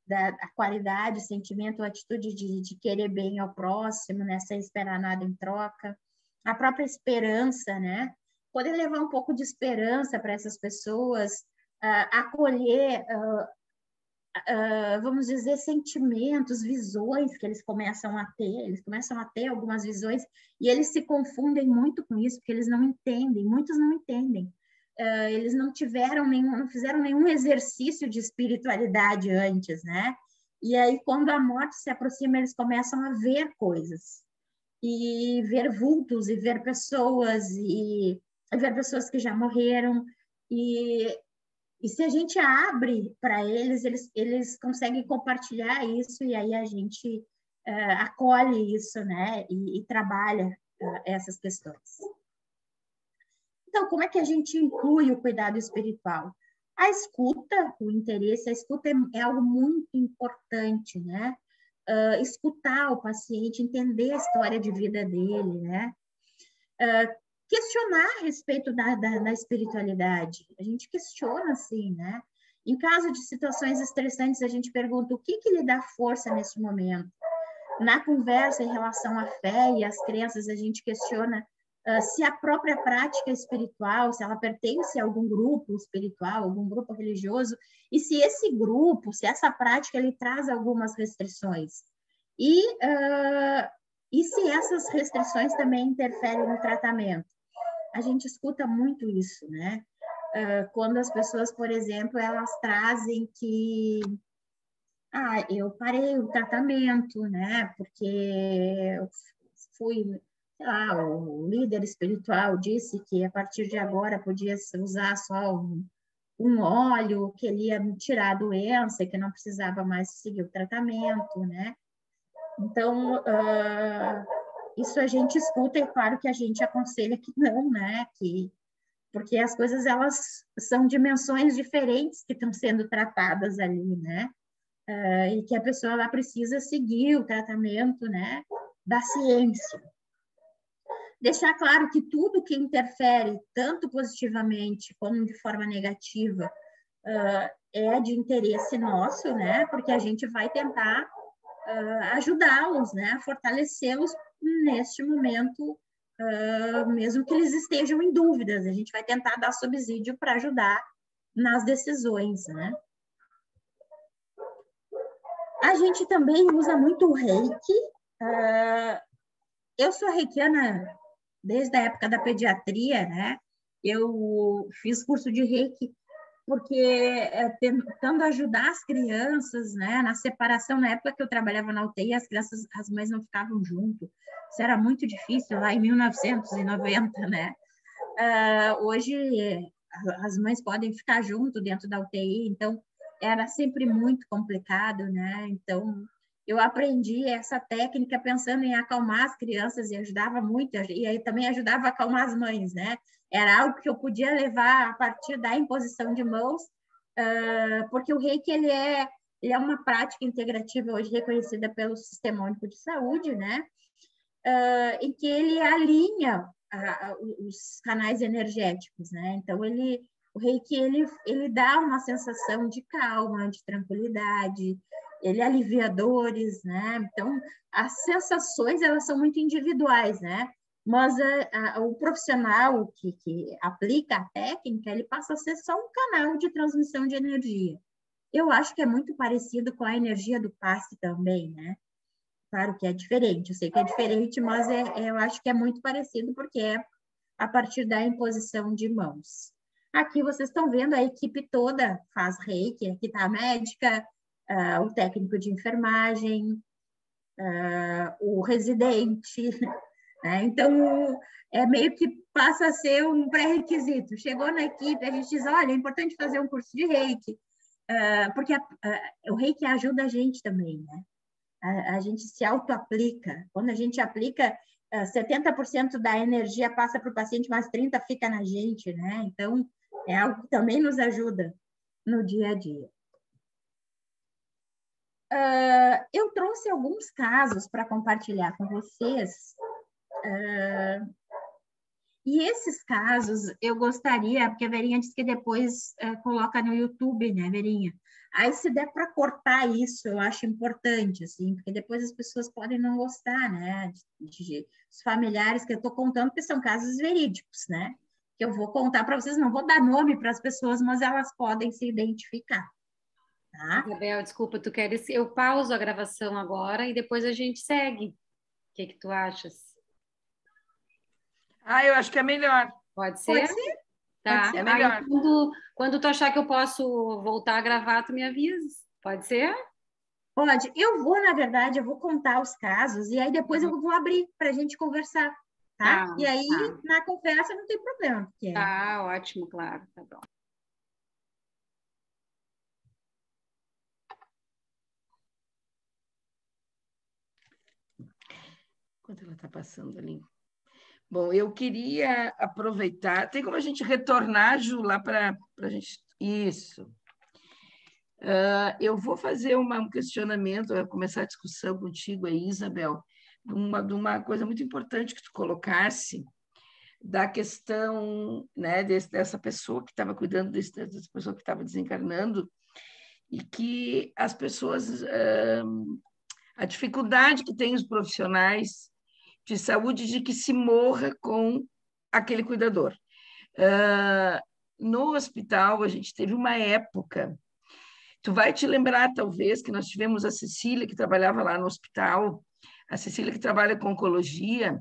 Da qualidade, sentimento, atitude de querer bem ao próximo, né? Sem esperar nada em troca. A própria esperança, né? Poder levar um pouco de esperança para essas pessoas, acolher, vamos dizer, sentimentos, visões que eles começam a ter algumas visões e eles se confundem muito com isso, porque eles não entendem, muitos não entendem. Eles não fizeram nenhum exercício de espiritualidade antes, né? E aí, quando a morte se aproxima, eles começam a ver coisas, e ver vultos, e ver pessoas que já morreram, e se a gente abre para eles conseguem compartilhar isso, e aí a gente acolhe isso, né? E trabalha essas questões. Então, como é que a gente inclui o cuidado espiritual? A escuta, o interesse, a escuta é algo muito importante, né? Escutar o paciente, entender a história de vida dele, né? Questionar a respeito da espiritualidade. A gente questiona, assim, né? Em caso de situações estressantes, a gente pergunta o que lhe dá força nesse momento. Na conversa em relação à fé e às crenças, a gente questiona se a própria prática espiritual, se ela pertence a algum grupo espiritual, algum grupo religioso, e se esse grupo, se essa prática, ele traz algumas restrições. E se essas restrições também interferem no tratamento. A gente escuta muito isso, né? Quando as pessoas, por exemplo, elas trazem que eu parei o tratamento, né? Porque eu fui, sei lá, o líder espiritual disse que a partir de agora podia usar só um óleo, que ele ia me tirar a doença, que não precisava mais seguir o tratamento, né? Então, isso a gente escuta, e claro que a gente aconselha que não, né? Porque as coisas, elas são dimensões diferentes que estão sendo tratadas ali, né? E que a pessoa ela precisa seguir o tratamento, né, da ciência. Deixar claro que tudo que interfere, tanto positivamente como de forma negativa, é de interesse nosso, né, porque a gente vai tentar ajudá-los, né, a fortalecê-los neste momento, mesmo que eles estejam em dúvidas. A gente vai tentar dar subsídio para ajudar nas decisões, né. A gente também usa muito o reiki. Eu sou reikiana desde a época da pediatria, né? Eu fiz curso de reiki porque tentando ajudar as crianças, né? Na separação, na época que eu trabalhava na UTI, as mães não ficavam junto. Isso era muito difícil lá em 1990, né? Hoje as mães podem ficar junto dentro da UTI, então era sempre muito complicado, né? Então, eu aprendi essa técnica pensando em acalmar as crianças e ajudava muito, e aí também ajudava a acalmar as mães, né? Era algo que eu podia levar a partir da imposição de mãos, porque o reiki, ele é uma prática integrativa hoje reconhecida pelo Sistema Único de Saúde, né? Em que ele alinha os canais energéticos, né? Então, o reiki, ele dá uma sensação de calma, de tranquilidade, ele alivia dores, né? Então, as sensações, elas são muito individuais, né? Mas o profissional que aplica a técnica, ele passa a ser só um canal de transmissão de energia. Eu acho que é muito parecido com a energia do passe também, né? Claro que é diferente, eu sei que é diferente, mas eu acho que é muito parecido, porque é a partir da imposição de mãos. Aqui vocês estão vendo, a equipe toda faz reiki, aqui está a médica, o técnico de enfermagem, o residente, né? Então, meio que passa a ser um pré-requisito. Chegou na equipe, a gente diz, olha, é importante fazer um curso de reiki, porque o reiki ajuda a gente também, né? A gente se auto-aplica. Quando a gente aplica, 70% da energia passa para o paciente, mas 30% fica na gente, né? Então, é algo que também nos ajuda no dia a dia. Eu trouxe alguns casos para compartilhar com vocês. E esses casos eu gostaria, porque a Verinha disse que depois coloca no YouTube, né, Verinha? Aí, se der para cortar isso, eu acho importante, assim, porque depois as pessoas podem não gostar, né? Os familiares que eu estou contando, que são casos verídicos, né? Que eu vou contar para vocês, não vou dar nome para as pessoas, mas elas podem se identificar. Tá? Isabel, desculpa, tu queres... Eu pauso a gravação agora e depois a gente segue. O que tu achas? Eu acho que é melhor. Pode ser? Pode ser. Tá. Pode ser. É melhor. Aí, quando tu achar que eu posso voltar a gravar, tu me avisa. Pode ser? Pode. Eu vou contar os casos e aí depois eu vou abrir para a gente conversar, tá? E aí, na conversa, não tem problema. Porque... Tá, ótimo, claro. Tá bom. Enquanto ela está passando ali. Bom, eu queria aproveitar... Tem como a gente retornar, Ju, lá para a gente... Isso. Eu vou fazer um questionamento, começar a discussão contigo aí, Isabel, de uma coisa muito importante que tu colocasse, da questão, né, dessa pessoa que estava cuidando, dessa pessoa que estava desencarnando, e que as pessoas, a dificuldade que tem os profissionais de saúde de que se morra com aquele cuidador. No hospital, a gente teve uma época, tu vai te lembrar, talvez, que nós tivemos a Cecília, que trabalhava lá no hospital, a Cecília que trabalha com oncologia,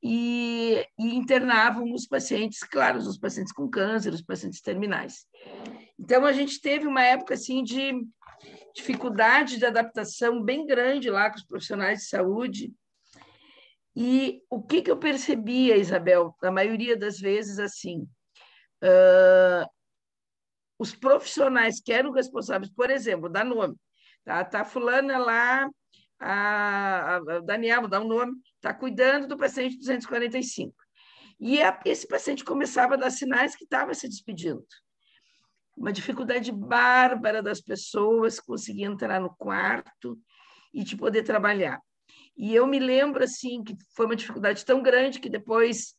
e internavam os pacientes, claro, os pacientes com câncer, os pacientes terminais. Então, a gente teve uma época assim, de dificuldade de adaptação bem grande lá com os profissionais de saúde. E o que eu percebia, Isabel, na maioria das vezes, assim, os profissionais que eram responsáveis, por exemplo, dá nome, tá fulana lá, a Daniela, vou dar um nome, está cuidando do paciente 245. E esse paciente começava a dar sinais que estava se despedindo. Uma dificuldade bárbara das pessoas conseguir entrar no quarto e de poder trabalhar. E eu me lembro assim que foi uma dificuldade tão grande que depois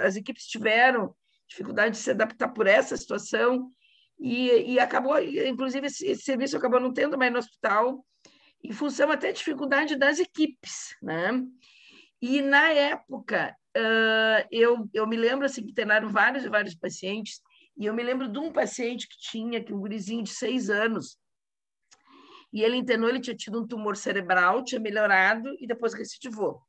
as equipes tiveram dificuldade de se adaptar por essa situação e acabou, inclusive esse serviço acabou não tendo mais no hospital, em função até da dificuldade das equipes, né? E na época eu me lembro assim que internaram vários e vários pacientes, e eu me lembro de um paciente que um gurizinho de 6 anos, e ele internou, ele tinha tido um tumor cerebral, tinha melhorado e depois recidivou.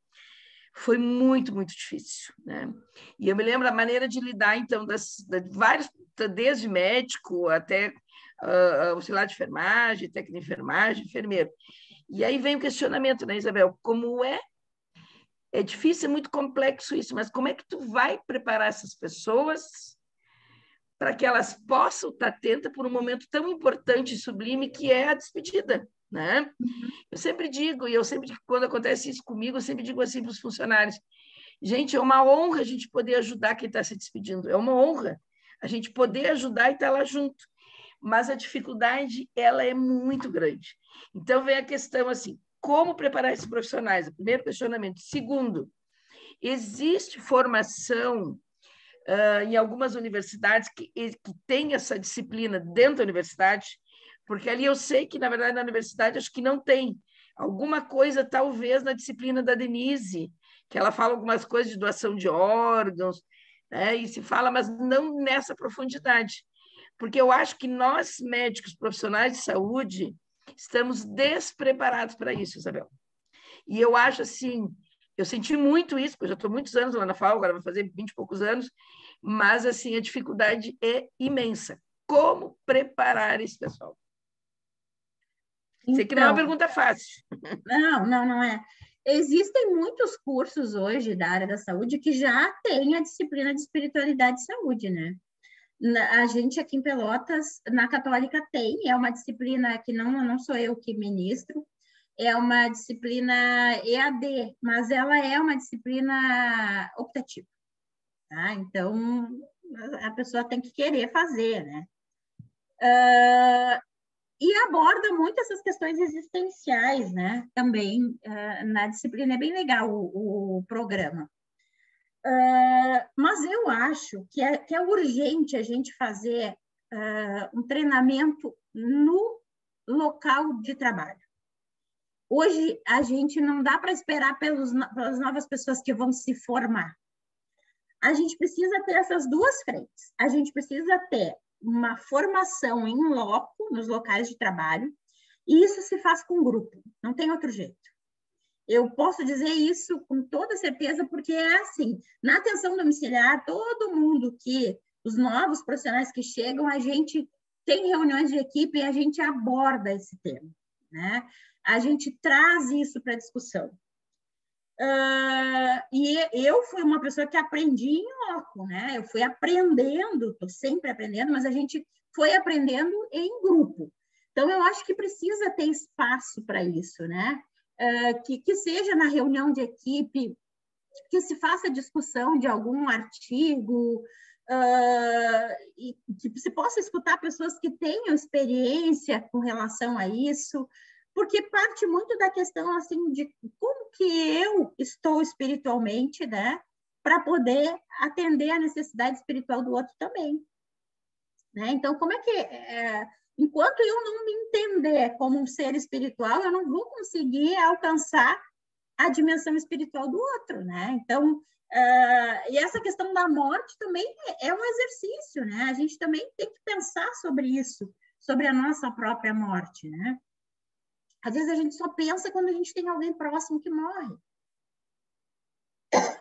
Foi muito, muito difícil, né? E eu me lembro a maneira de lidar, então, vários, desde médico até auxiliar de enfermagem, técnico de enfermagem, enfermeiro. E aí vem o questionamento, né, Isabel? Como é difícil, é muito complexo isso, mas como é que tu vai preparar essas pessoas para que elas possam estar atentas por um momento tão importante e sublime que é a despedida, né? Eu sempre digo, quando acontece isso comigo, eu sempre digo assim para os funcionários: gente, é uma honra a gente poder ajudar quem está se despedindo, é uma honra a gente poder ajudar e estar lá junto, mas a dificuldade, ela é muito grande. Então, vem a questão assim, como preparar esses profissionais? O primeiro questionamento. Segundo, existe formação em algumas universidades que tem essa disciplina dentro da universidade, porque ali eu sei que, na verdade, na universidade acho que não tem. Alguma coisa, talvez, na disciplina da Denise, que ela fala algumas coisas de doação de órgãos, né? E se fala, mas não nessa profundidade. Porque eu acho que nós, médicos, profissionais de saúde, estamos despreparados para isso, Isabel. E eu acho assim, eu senti muito isso, porque eu já estou muitos anos lá na FAO, agora vai fazer 20 e poucos anos, mas assim, a dificuldade é imensa. Como preparar esse pessoal? Sei que não é uma pergunta fácil. Não é. Existem muitos cursos hoje da área da saúde que já têm a disciplina de espiritualidade e saúde, né? A gente aqui em Pelotas, na Católica, é uma disciplina que não sou eu que ministro, é uma disciplina EAD, mas ela é uma disciplina optativa, tá? Então, a pessoa tem que querer fazer, né? E aborda muito essas questões existenciais, né? Também na disciplina, é bem legal o programa. Mas eu acho que é urgente a gente fazer um treinamento no local de trabalho. Hoje, a gente não dá para esperar pelas novas pessoas que vão se formar. A gente precisa ter essas duas frentes. A gente precisa ter uma formação em loco, nos locais de trabalho, e isso se faz com grupo, não tem outro jeito. Eu posso dizer isso com toda certeza, porque é assim, na atenção domiciliar, todo mundo os novos profissionais que chegam, a gente tem reuniões de equipe e a gente aborda esse tema, né? A gente traz isso para a discussão. E eu fui uma pessoa que aprendi em loco, né? Eu fui aprendendo, estou sempre aprendendo, mas a gente foi aprendendo em grupo. Então, eu acho que precisa ter espaço para isso, né? Que seja na reunião de equipe, que se faça discussão de algum artigo, e que se possa escutar pessoas que tenham experiência com relação a isso, porque parte muito da questão assim de como que eu estou espiritualmente, né, para poder atender a necessidade espiritual do outro também. Né? Então, como é que... enquanto eu não me entender como um ser espiritual, eu não vou conseguir alcançar a dimensão espiritual do outro, né? Então, e essa questão da morte também é um exercício, né? A gente também tem que pensar sobre isso, sobre a nossa própria morte, né? Às vezes a gente só pensa quando a gente tem alguém próximo que morre.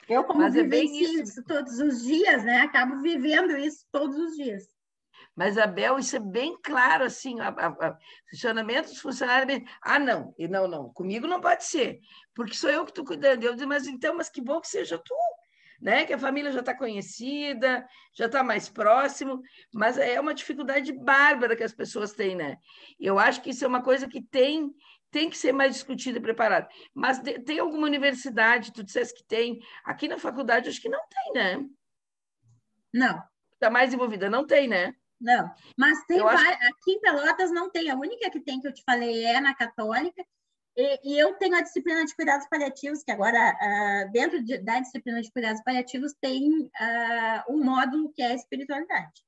Eu, como vivencio isso todos os dias, né? Acabo vivendo isso todos os dias. Mas, Abel, isso é bem claro, assim, funcionamento dos funcionários. Não, não, comigo não pode ser, porque sou eu que estou cuidando. Eu digo, mas que bom que seja tu, né? Que a família já está conhecida, já está mais próximo, mas é uma dificuldade bárbara que as pessoas têm, né? Eu acho que isso é uma coisa que tem que ser mais discutida e preparada. Mas tem alguma universidade, tu disseste que tem, aqui na faculdade acho que não tem, né? Não. Está mais envolvida, não tem, né? Não, mas tem aqui em Pelotas não tem, a única que tem que eu te falei é na Católica, e eu tenho a disciplina de cuidados paliativos, que agora, dentro da disciplina de cuidados paliativos, tem um módulo que é a espiritualidade.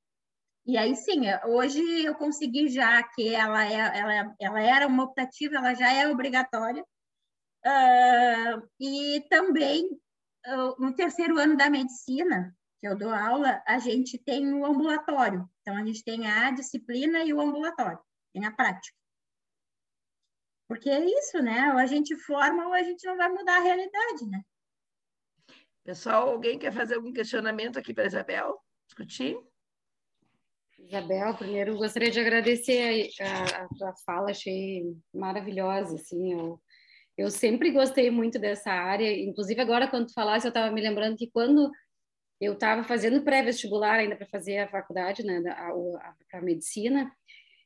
E aí, sim, hoje eu consegui já que ela era uma optativa, ela já é obrigatória, e também, no terceiro ano da medicina, que eu dou aula, a gente tem o ambulatório. Então, a gente tem a disciplina e o ambulatório, tem a prática. Porque é isso, né? Ou a gente forma ou a gente não vai mudar a realidade, né? Pessoal, alguém quer fazer algum questionamento aqui para a Isabel? Discutir? Isabel, primeiro gostaria de agradecer a tua fala, achei maravilhosa, assim, eu sempre gostei muito dessa área, inclusive agora quando tu falasse, eu estava me lembrando que quando eu estava fazendo pré-vestibular ainda para fazer a faculdade, né, para medicina.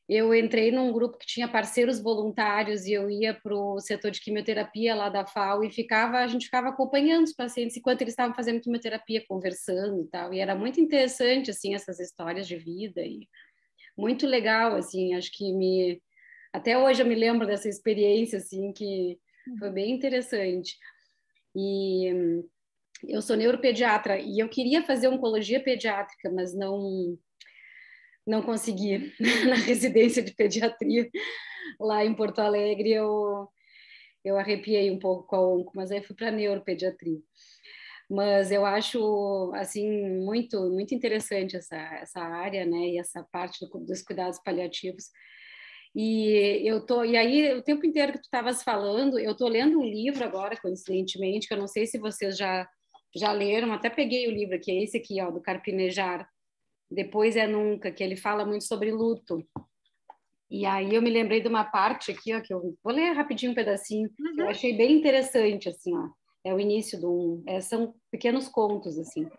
Eu entrei num grupo que tinha parceiros voluntários e eu ia para o setor de quimioterapia lá da FAO e a gente ficava acompanhando os pacientes enquanto eles estavam fazendo quimioterapia, conversando e tal. E era muito interessante, assim, essas histórias de vida e muito legal, assim, acho que até hoje eu me lembro dessa experiência, assim, que foi bem interessante. E eu sou neuropediatra e eu queria fazer oncologia pediátrica, mas não consegui. Na residência de pediatria lá em Porto Alegre, eu arrepiei um pouco com a onco, mas aí fui para neuropediatria. Mas eu acho assim muito interessante essa área, né? E essa parte dos cuidados paliativos. E aí o tempo inteiro que tu estavas falando, eu estou lendo um livro agora, coincidentemente, que eu não sei se vocês já leram, até peguei o livro aqui, é esse aqui, ó, do Carpinejar, Depois é Nunca, que ele fala muito sobre luto. E aí eu me lembrei de uma parte aqui, ó, que eu vou ler rapidinho um pedacinho, que eu achei bem interessante, assim, ó. É o início são pequenos contos, assim.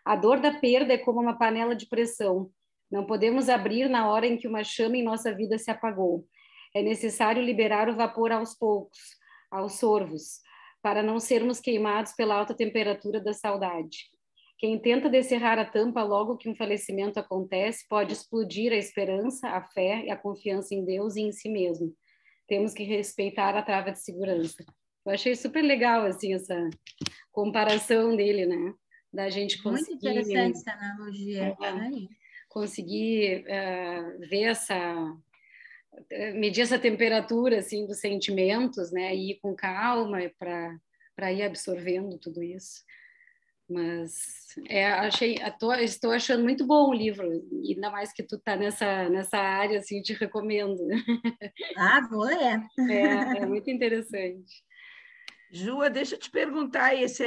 A dor da perda é como uma panela de pressão. Não podemos abrir na hora em que uma chama em nossa vida se apagou. É necessário liberar o vapor aos poucos, aos sorvos, para não sermos queimados pela alta temperatura da saudade. Quem tenta descerrar a tampa logo que um falecimento acontece pode explodir a esperança, a fé e a confiança em Deus e em si mesmo. Temos que respeitar a trava de segurança. Eu achei super legal, assim, essa comparação dele, né? Da gente conseguir... Muito interessante essa analogia. Conseguir ver medir essa temperatura, assim, dos sentimentos, né? E ir com calma para ir absorvendo tudo isso. Mas estou achando muito bom o livro, ainda mais que tu tá nessa área, assim, te recomendo. Vou ler. É muito interessante. Jua, deixa eu te perguntar, esse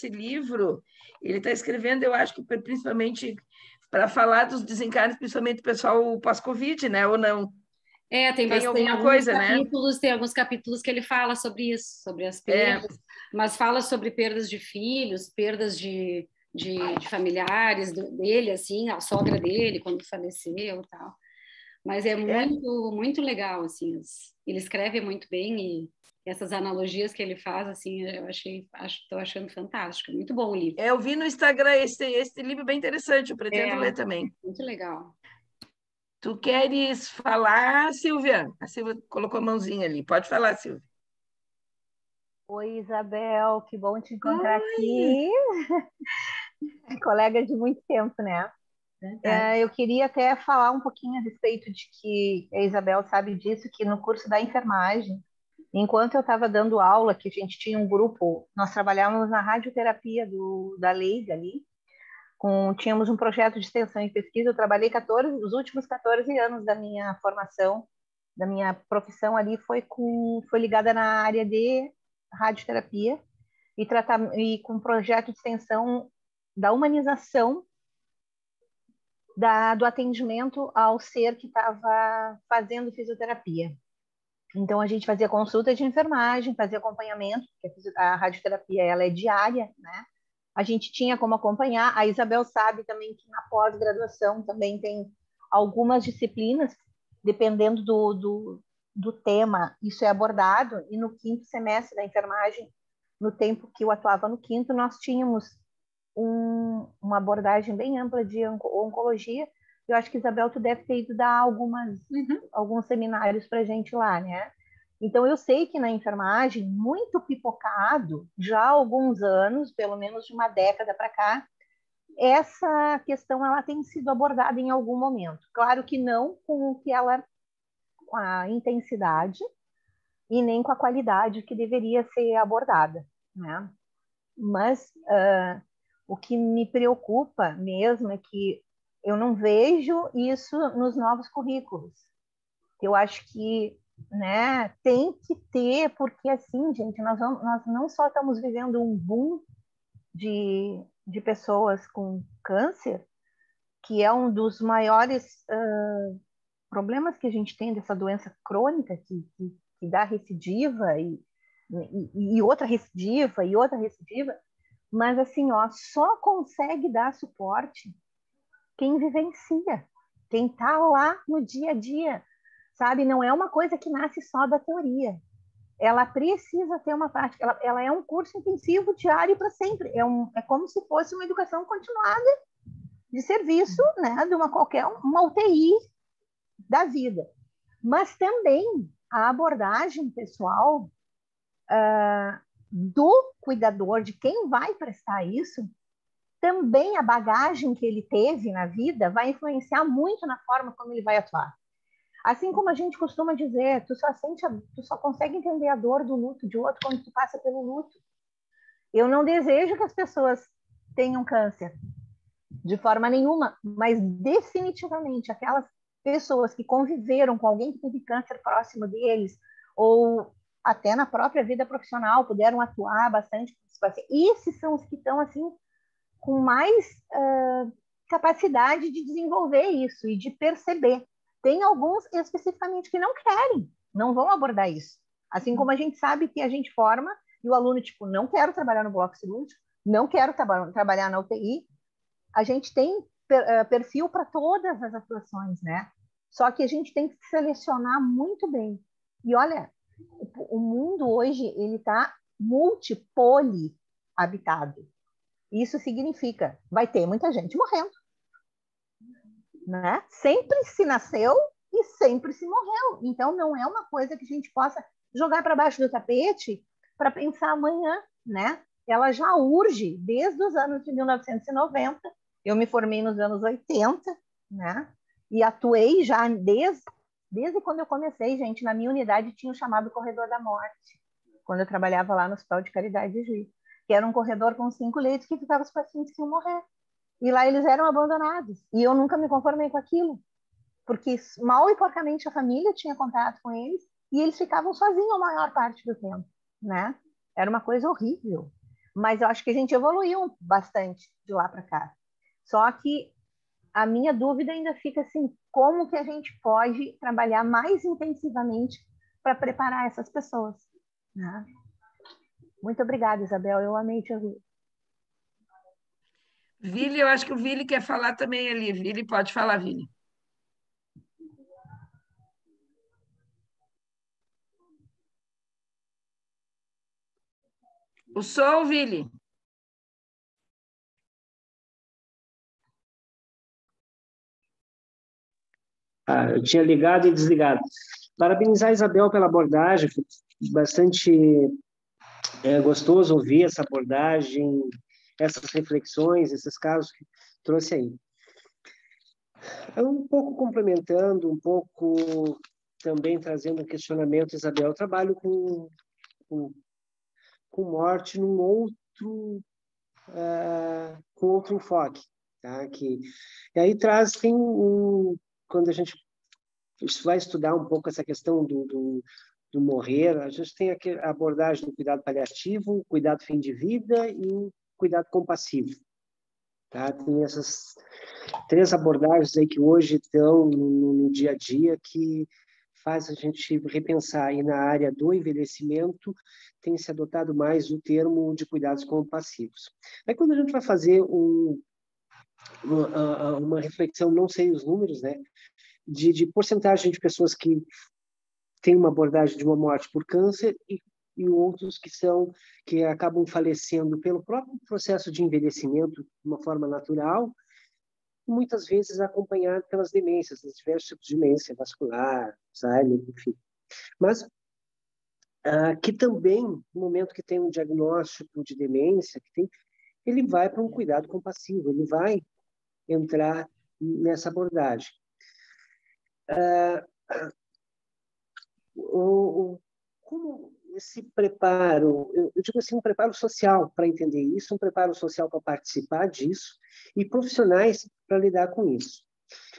livro, ele está escrevendo, eu acho que principalmente para falar dos desencarnes, principalmente do pessoal pós-Covid, né? Ou não? Tem alguma coisa, capítulos, né? Tem alguns capítulos que ele fala sobre isso, sobre as perdas, mas fala sobre perdas de filhos, perdas de familiares dele, assim, a sogra dele quando faleceu e tal. Mas é muito legal, assim, ele escreve muito bem e essas analogias que ele faz, assim, estou achando fantástico, muito bom o livro. Eu vi no Instagram esse livro bem interessante, eu pretendo ler também. Muito legal. Tu queres falar, Silvia? A Silvia colocou a mãozinha ali. Pode falar, Silvia. Oi, Isabel, que bom te encontrar aqui. Colega de muito tempo, né? Eu queria até falar um pouquinho a respeito de que a Isabel sabe disso, que no curso da enfermagem, enquanto eu estava dando aula, que a gente tinha um grupo, nós trabalhávamos na radioterapia da Leiga ali, tínhamos um projeto de extensão e pesquisa, eu trabalhei os últimos 14 anos da minha formação, da minha profissão ali, foi ligada na área de radioterapia e com um projeto de extensão da humanização do atendimento ao ser que estava fazendo fisioterapia. Então, a gente fazia consulta de enfermagem, fazia acompanhamento, porque a radioterapia ela é diária, né? A gente tinha como acompanhar. A Isabel sabe também que na pós-graduação também tem algumas disciplinas, dependendo do tema, isso é abordado. E no 5º semestre da enfermagem, no tempo que eu atuava no 5º, nós tínhamos uma abordagem bem ampla de oncologia. Eu acho que, Isabel, tu deve ter ido dar alguns seminários para a gente lá, né? Então, eu sei que na enfermagem, muito pipocado, já há alguns anos, pelo menos de uma década para cá, essa questão ela tem sido abordada em algum momento. Claro que não com a intensidade e nem com a qualidade que deveria ser abordada, né? Mas o que me preocupa mesmo é que eu não vejo isso nos novos currículos. Eu acho que, né, tem que ter, porque assim, gente, nós não só estamos vivendo um boom de pessoas com câncer, que é um dos maiores problemas que a gente tem dessa doença crônica, que dá recidiva e outra recidiva e outra recidiva, mas assim, ó, só consegue dar suporte quem vivencia, quem está lá no dia a dia, sabe? Não é uma coisa que nasce só da teoria. Ela precisa ter uma prática. Ela é um curso intensivo diário para sempre. É como se fosse uma educação continuada de serviço, né? De uma UTI da vida. Mas também a abordagem pessoal do cuidador, de quem vai prestar isso, também a bagagem que ele teve na vida vai influenciar muito na forma como ele vai atuar. Assim como a gente costuma dizer, tu só consegue entender a dor do luto de outro quando tu passa pelo luto. Eu não desejo que as pessoas tenham câncer, de forma nenhuma, mas definitivamente aquelas pessoas que conviveram com alguém que teve câncer próximo deles, ou até na própria vida profissional, puderam atuar bastante. Esses são os que estão assim com mais capacidade de desenvolver isso e de perceber. Tem alguns especificamente que não querem, não vão abordar isso. Assim como a gente sabe que a gente forma e o aluno, tipo, não quero trabalhar no bloco cirúrgico, não quero trabalhar na UTI. A gente tem perfil para todas as atuações, né? Só que a gente tem que selecionar muito bem. E olha, o mundo hoje ele está multipoli-habitado. Isso significa, vai ter muita gente morrendo, né? Sempre se nasceu e sempre se morreu. Então, não é uma coisa que a gente possa jogar para baixo do tapete para pensar amanhã, né? Ela já urge desde os anos de 1990. Eu me formei nos anos 80, né? E atuei já desde quando eu comecei, gente. Na minha unidade tinha o chamado Corredor da Morte, quando eu trabalhava lá no Hospital de Caridade de Juiz, que era um corredor com 5 leitos que ficava os pacientes que iam morrer. E lá eles eram abandonados. E eu nunca me conformei com aquilo, porque mal e porcamente a família tinha contato com eles e eles ficavam sozinhos a maior parte do tempo, né? Era uma coisa horrível. Mas eu acho que a gente evoluiu bastante de lá para cá. Só que a minha dúvida ainda fica assim, como que a gente pode trabalhar mais intensivamente para preparar essas pessoas, né? Muito obrigada, Isabel. Eu amei te ouvir. Vili, eu acho que o Vili quer falar também ali. Vili, pode falar, Vili. O som, Vili. Eu tinha ligado e desligado. Parabenizar a Isabel pela abordagem, bastante É gostoso ouvir essa abordagem, essas reflexões, esses casos que trouxe aí. Um pouco complementando, um pouco também trazendo um questionamento, Isabel, eu trabalho com morte num outro, com outro enfoque, tá? E aí tem quando a gente vai estudar um pouco essa questão do morrer, a gente tem aqui a abordagem do cuidado paliativo, o cuidado fim de vida e o cuidado compassivo. Tá? Tem essas 3 abordagens aí que hoje estão no dia a dia que faz a gente repensar. E na área do envelhecimento tem se adotado mais o termo de cuidados compassivos. Aí quando a gente vai fazer uma reflexão, não sei os números, né, de porcentagem de pessoas que têm uma abordagem de uma morte por câncer e outros que acabam falecendo pelo próprio processo de envelhecimento de uma forma natural, muitas vezes acompanhado pelas demências, diversos tipos de demência vascular, Alzheimer, enfim. Mas que também, no momento que tem um diagnóstico de demência, ele vai para um cuidado compassivo, ele vai entrar nessa abordagem. Como esse preparo, eu digo assim, um preparo social para entender isso, um preparo social para participar disso e profissionais para lidar com isso.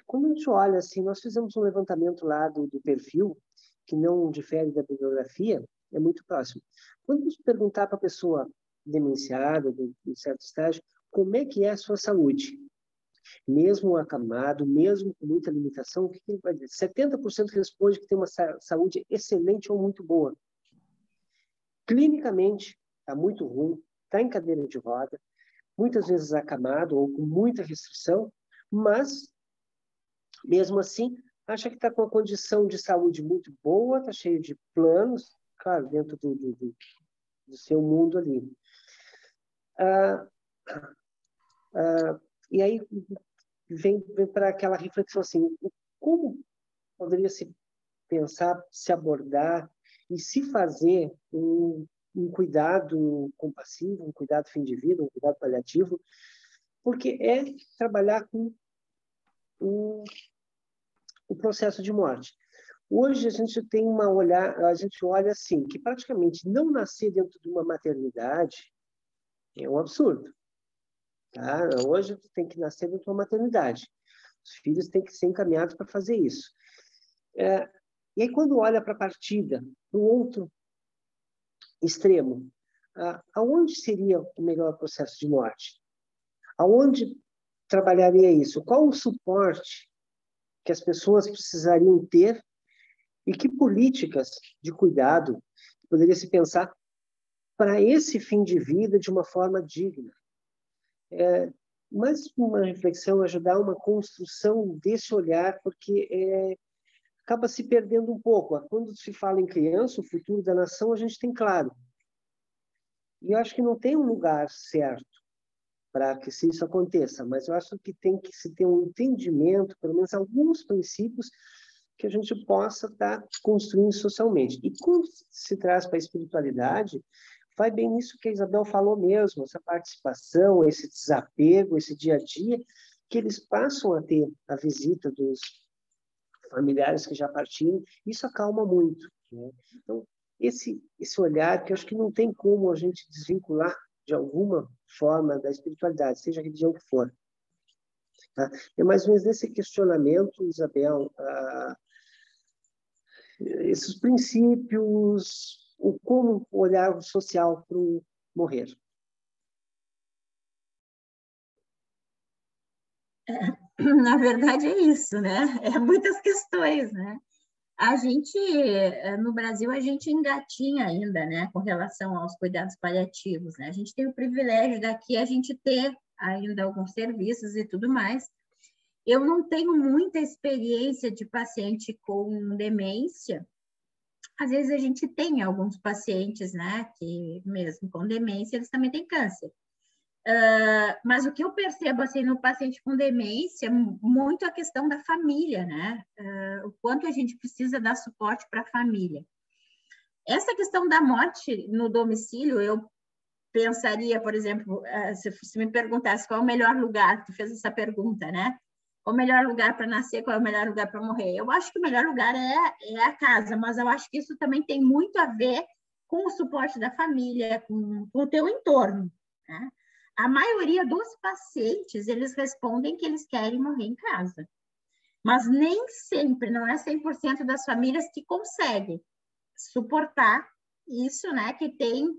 Quando a gente olha assim, nós fizemos um levantamento lá do perfil, que não difere da bibliografia, é muito próximo. Quando a gente perguntar para a pessoa demenciada, de certo estágio, como é que é a sua saúde? Mesmo acamado, mesmo com muita limitação, o que ele vai dizer? 70% responde que tem uma saúde excelente ou muito boa. Clinicamente, está muito ruim, está em cadeira de roda, muitas vezes acamado ou com muita restrição, mas, mesmo assim, acha que está com uma condição de saúde muito boa, está cheio de planos, claro, dentro do seu mundo ali. E aí vem para aquela reflexão assim, como poderia se pensar, se abordar e se fazer um cuidado compassivo, um cuidado fim de vida, um cuidado paliativo, porque é trabalhar com o processo de morte. Hoje a gente tem a gente olha assim, que praticamente não nascer dentro de uma maternidade é um absurdo. Tá? Hoje tem que nascer dentro de uma maternidade. Os filhos têm que ser encaminhados para fazer isso. E aí, quando olha para a partida, para o outro extremo, aonde seria o melhor processo de morte? Aonde trabalharia isso? Qual o suporte que as pessoas precisariam ter e que políticas de cuidado poderia se pensar para esse fim de vida de uma forma digna? Mais uma reflexão, ajudar uma construção desse olhar, porque acaba se perdendo um pouco. Quando se fala em criança, o futuro da nação, a gente tem claro. E eu acho que não tem um lugar certo para que isso aconteça, mas eu acho que tem que se ter um entendimento, pelo menos alguns princípios, que a gente possa estar construindo socialmente. E quando se traz para a espiritualidade, vai bem nisso que a Isabel falou mesmo, essa participação, esse desapego, esse dia a dia, que eles passam a ter a visita dos familiares que já partiram, isso acalma muito. Né? Então, esse olhar que eu acho que não tem como a gente desvincular de alguma forma da espiritualidade, seja a religião que for. Tá? É mais ou menos nesse questionamento, Isabel, esses princípios, como olhar social para o morrer. Na verdade é isso, né? É muitas questões, né? A gente, no Brasil, a gente engatinha ainda, né, com relação aos cuidados paliativos, né? A gente tem o privilégio daqui a gente ter ainda alguns serviços e tudo mais. Eu não tenho muita experiência de paciente com demência. Às vezes a gente tem alguns pacientes, né, que mesmo com demência, eles também têm câncer. Mas o que eu percebo assim no paciente com demência, muito a questão da família, né? O quanto a gente precisa dar suporte para a família. Essa questão da morte no domicílio, eu pensaria, por exemplo, se me perguntasse qual é o melhor lugar, tu fez essa pergunta, né? Qual é o melhor lugar para nascer, qual é o melhor lugar para morrer? Eu acho que o melhor lugar é a casa, mas eu acho que isso também tem muito a ver com o suporte da família, com o teu entorno, né? A maioria dos pacientes, eles respondem que eles querem morrer em casa. Mas nem sempre, não é 100% das famílias que conseguem suportar isso, né? Que tem,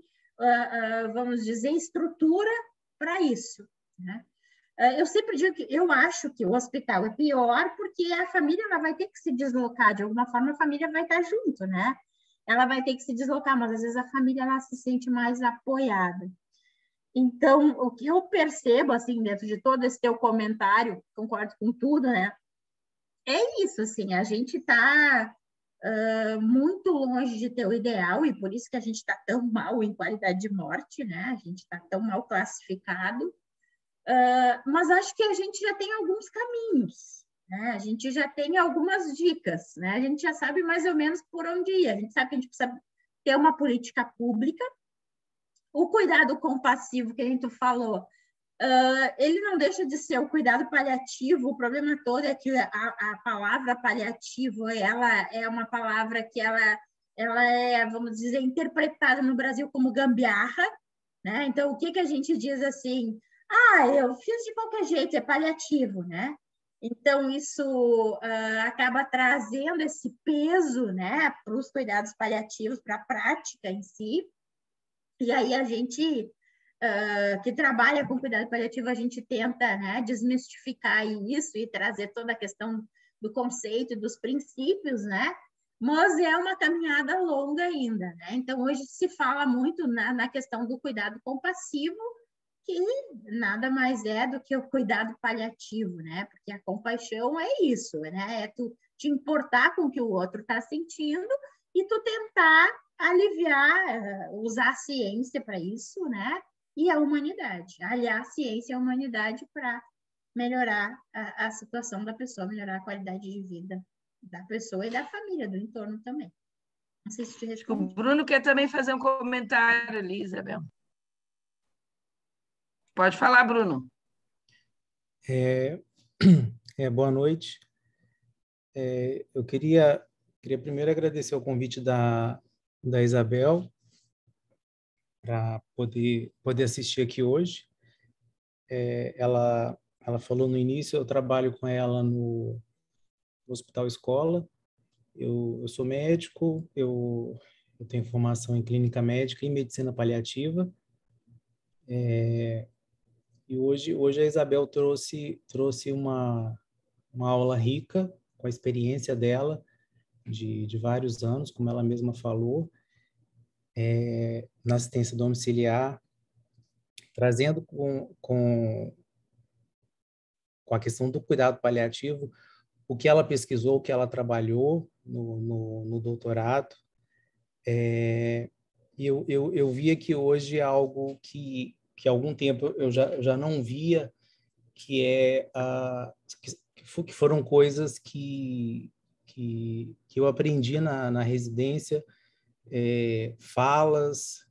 vamos dizer, estrutura para isso, né? Eu sempre digo que eu acho que o hospital é pior porque a família ela vai ter que se deslocar, de alguma forma a família vai estar junto, né? Ela vai ter que se deslocar, mas às vezes a família ela se sente mais apoiada. Então, o que eu percebo, assim, dentro de todo esse teu comentário, concordo com tudo, né? É isso, assim, a gente está muito longe de ter o ideal e por isso que a gente está tão mal em qualidade de morte, né? A gente está tão mal classificado, mas acho que a gente já tem alguns caminhos, né? A gente já tem algumas dicas, né? A gente já sabe mais ou menos por onde ir, a gente sabe que a gente precisa ter uma política pública. O cuidado compassivo que a gente falou, ele não deixa de ser o cuidado paliativo. O problema todo é que a palavra paliativo ela é uma palavra que ela é, vamos dizer, interpretada no Brasil como gambiarra, né? Então, o que a gente diz assim? Eu fiz de qualquer jeito, é paliativo, né? Então, isso acaba trazendo esse peso, né, para os cuidados paliativos, para a prática em si. E aí a gente que trabalha com cuidado paliativo, a gente tenta, né, desmistificar isso e trazer toda a questão do conceito e dos princípios, né? Mas é uma caminhada longa ainda, né? Então, hoje se fala muito na questão do cuidado compassivo, que nada mais é do que o cuidado paliativo, né? Porque a compaixão é isso, né? É tu te importar com o que o outro está sentindo e tu tentar aliviar, usar a ciência para isso, né? E a humanidade, aliar a ciência e a humanidade para melhorar a situação da pessoa, melhorar a qualidade de vida da pessoa e da família, do entorno também. Não sei se te respondi. O Bruno quer também fazer um comentário ali, Isabel. Pode falar, Bruno. Boa noite. Eu queria primeiro agradecer o convite da Isabel para poder assistir aqui hoje. Ela falou no início, eu trabalho com ela no Hospital Escola. Eu sou médico, eu tenho formação em clínica médica e medicina paliativa. E hoje a Isabel trouxe uma aula rica com a experiência dela de vários anos, como ela mesma falou, na assistência domiciliar, trazendo com a questão do cuidado paliativo, o que ela pesquisou, o que ela trabalhou no doutorado. E eu via que hoje é algo que há algum tempo eu já não via, que foram coisas que eu aprendi na residência, falas,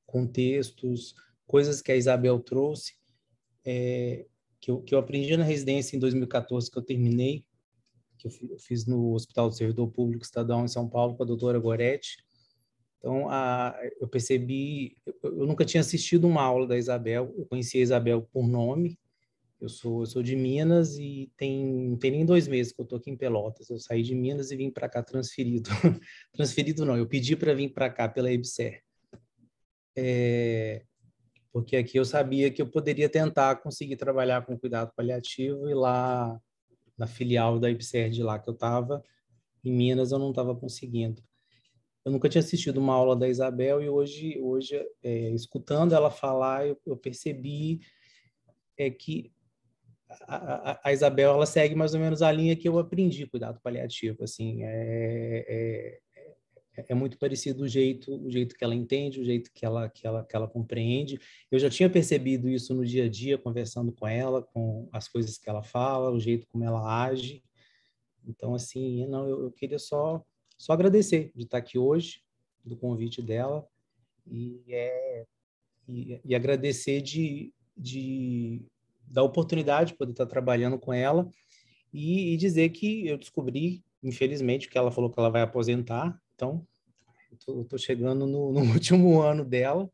contextos, coisas que a Isabel trouxe, que eu aprendi na residência em 2014, que eu terminei, que eu fiz no Hospital do Servidor Público Estadual em São Paulo com a doutora Goretti. Então, eu percebi, eu nunca tinha assistido uma aula da Isabel, eu conheci a Isabel por nome. Eu sou de Minas e não tem nem 2 meses que eu estou aqui em Pelotas. Eu saí de Minas e vim para cá transferido. Transferido não, eu pedi para vir para cá pela EBSER. Porque aqui eu sabia que eu poderia tentar conseguir trabalhar com cuidado paliativo e lá na filial da EBSER de lá que eu estava, em Minas, eu não estava conseguindo. Eu nunca tinha assistido uma aula da Isabel e hoje escutando ela falar, eu percebi que a Isabel, ela segue mais ou menos a linha que eu aprendi cuidado paliativo, assim, é muito parecido o jeito que ela entende, o jeito que ela compreende. Eu já tinha percebido isso no dia a dia, conversando com ela, com as coisas que ela fala, o jeito como ela age. Então, assim, eu queria só só agradecer de estar aqui hoje, do convite dela, e agradecer da oportunidade de poder estar trabalhando com ela e dizer que eu descobri, infelizmente, que ela falou que ela vai aposentar, então estou chegando no último ano dela,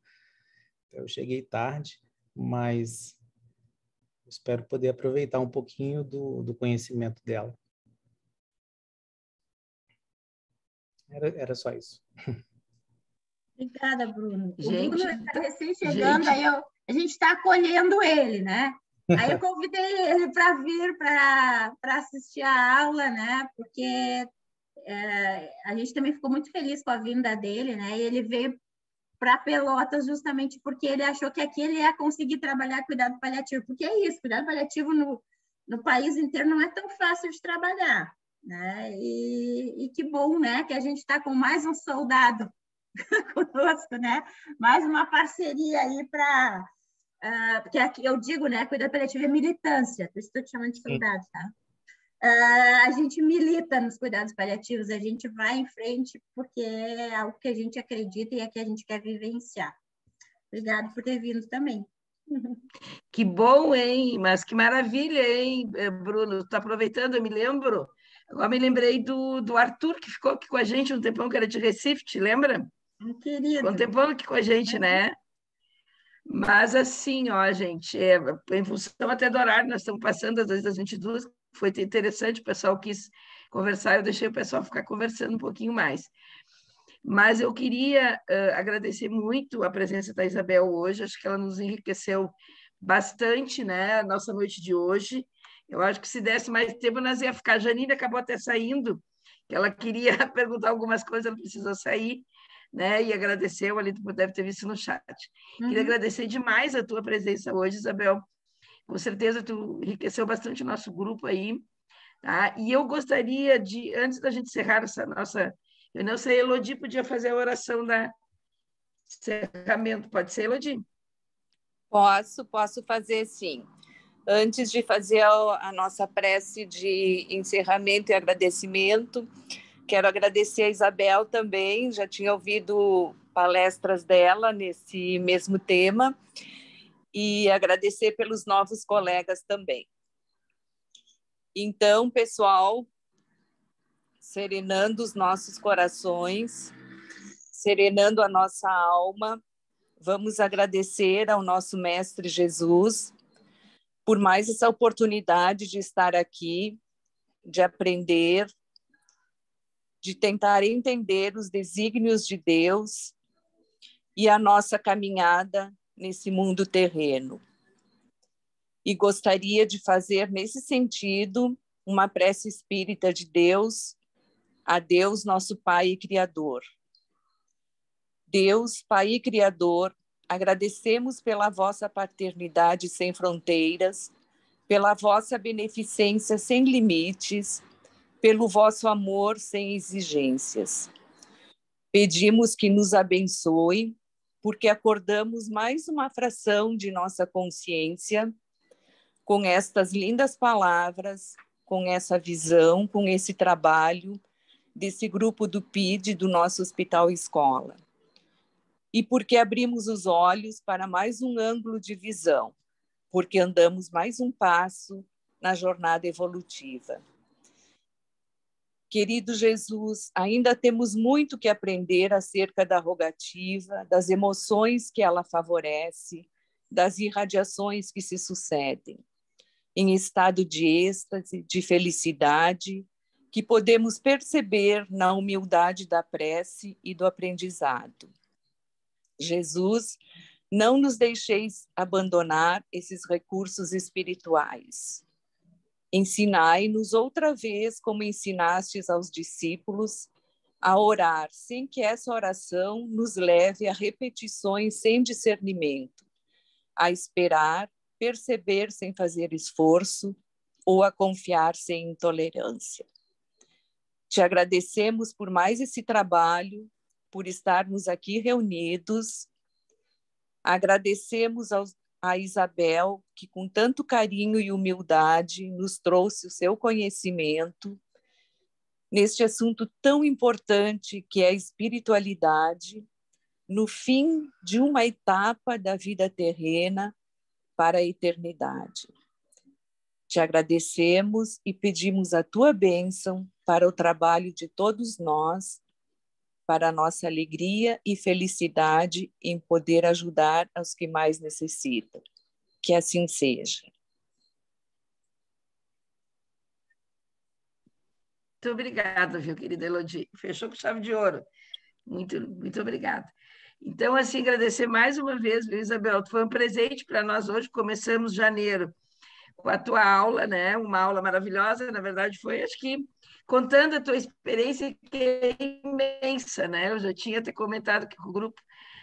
eu cheguei tarde, mas espero poder aproveitar um pouquinho do conhecimento dela. Era só isso. Obrigada, Bruno. O Gente, Bruno está recém-chegando, gente. a gente está acolhendo ele, né? Aí eu convidei ele para vir para assistir a aula, né? Porque a gente também ficou muito feliz com a vinda dele, né? E ele veio para Pelotas justamente porque ele achou que aqui ele ia conseguir trabalhar cuidado paliativo, porque é isso, cuidado paliativo no país inteiro não é tão fácil de trabalhar, né? E que bom, né? Que a gente está com mais um soldado conosco, né? Mais uma parceria aí para... porque aqui eu digo, né? Cuidado paliativo é militância, por isso estou te chamando de soldado, tá? A gente milita nos cuidados paliativos, a gente vai em frente porque é algo que a gente acredita e é que a gente quer vivenciar. Obrigada por ter vindo também. Que bom, hein? Mas que maravilha, hein, Bruno? Está aproveitando, eu me lembro. Agora me lembrei do Arthur, que ficou aqui com a gente um tempão, que era de Recife, te lembra? Querido. Ficou um tempão aqui com a gente, né? Mas assim, ó, gente, em função até do horário, nós estamos passando às vezes das 22, foi interessante, o pessoal quis conversar, eu deixei o pessoal ficar conversando um pouquinho mais. Mas eu queria agradecer muito a presença da Isabel hoje, acho que ela nos enriqueceu bastante, né, a nossa noite de hoje. Eu acho que se desse mais tempo, nós ia ficar. A Janine acabou até saindo, que ela queria perguntar algumas coisas, ela precisou sair, né, e agradeceu, ali tu deve ter visto no chat. Queria agradecer demais a tua presença hoje, Isabel. Com certeza tu enriqueceu bastante o nosso grupo aí, tá? E eu gostaria de, antes da gente encerrar essa nossa... Eu não sei, Elodie podia fazer a oração da encerramento. Pode ser, Elodie? Posso fazer sim. Antes de fazer a nossa prece de encerramento e agradecimento, quero agradecer a Isabel também, já tinha ouvido palestras dela nesse mesmo tema, e agradecer pelos novos colegas também. Então, pessoal, serenando os nossos corações, serenando a nossa alma, vamos agradecer ao nosso Mestre Jesus por mais essa oportunidade de estar aqui, de aprender, de tentar entender os desígnios de Deus e a nossa caminhada nesse mundo terreno. E gostaria de fazer, nesse sentido, uma prece espírita de Deus, a Deus, nosso Pai e Criador. Deus, Pai e Criador, agradecemos pela vossa paternidade sem fronteiras, pela vossa beneficência sem limites, pelo vosso amor sem exigências. Pedimos que nos abençoe, porque acordamos mais uma fração de nossa consciência com estas lindas palavras, com essa visão, com esse trabalho desse grupo do PID, do nosso Hospital Escola. E porque abrimos os olhos para mais um ângulo de visão, porque andamos mais um passo na jornada evolutiva. Querido Jesus, ainda temos muito que aprender acerca da rogativa, das emoções que ela favorece, das irradiações que se sucedem. Em estado de êxtase, de felicidade, que podemos perceber na humildade da prece e do aprendizado. Jesus, não nos deixeis abandonar esses recursos espirituais. Ensinai-nos outra vez, como ensinastes aos discípulos, a orar, sem que essa oração nos leve a repetições sem discernimento, a esperar, perceber sem fazer esforço ou a confiar sem intolerância. Te agradecemos por mais esse trabalho, por estarmos aqui reunidos. Agradecemos a Isabel, que com tanto carinho e humildade nos trouxe o seu conhecimento, neste assunto tão importante que é a espiritualidade, no fim de uma etapa da vida terrena para a eternidade. Te agradecemos e pedimos a tua bênção para o trabalho de todos nós, para a nossa alegria e felicidade em poder ajudar os que mais necessitam. Que assim seja. Muito obrigada, viu, querida Elodie? Fechou com chave de ouro. Muito obrigada. Então, assim, agradecer mais uma vez, viu, Isabel? Foi um presente para nós hoje. Começamos janeiro com a tua aula, né? Uma aula maravilhosa. Na verdade, foi, acho que, contando a tua experiência, que é imensa, né? Eu já tinha até comentado aqui com o grupo,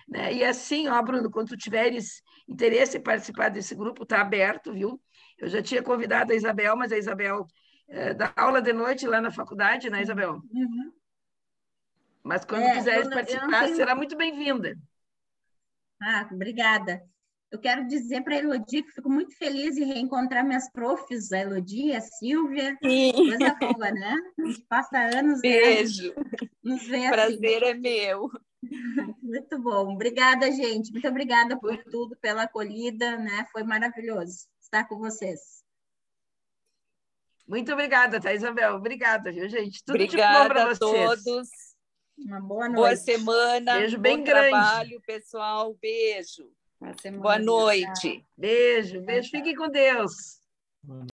né? E assim, ó, Bruno, quando tu tiveres interesse em participar desse grupo, está aberto, viu? Eu já tinha convidado a Isabel, mas a Isabel dá aula de noite lá na faculdade, né, Isabel? Uhum. Mas quando quiseres eu participar, tenho... será muito bem-vinda. Ah, obrigada. Eu quero dizer para a Elodie que fico muito feliz em reencontrar minhas profs, a Elodie, a Silvia. Sim. Coisa boa, né? A gente passa anos... Beijo. Nos vê Prazer assim. É meu. Muito bom. Obrigada, gente. Muito obrigada por tudo, pela acolhida, né? Foi maravilhoso estar com vocês. Muito obrigada, tá, Isabel? Obrigada, viu, gente? Tudo obrigada de bom para vocês. A todos. Uma boa noite. Boa semana. Beijo bem bom grande. Trabalho, pessoal. Beijo. Boa semana. Boa noite. Beijo. Fiquem com Deus.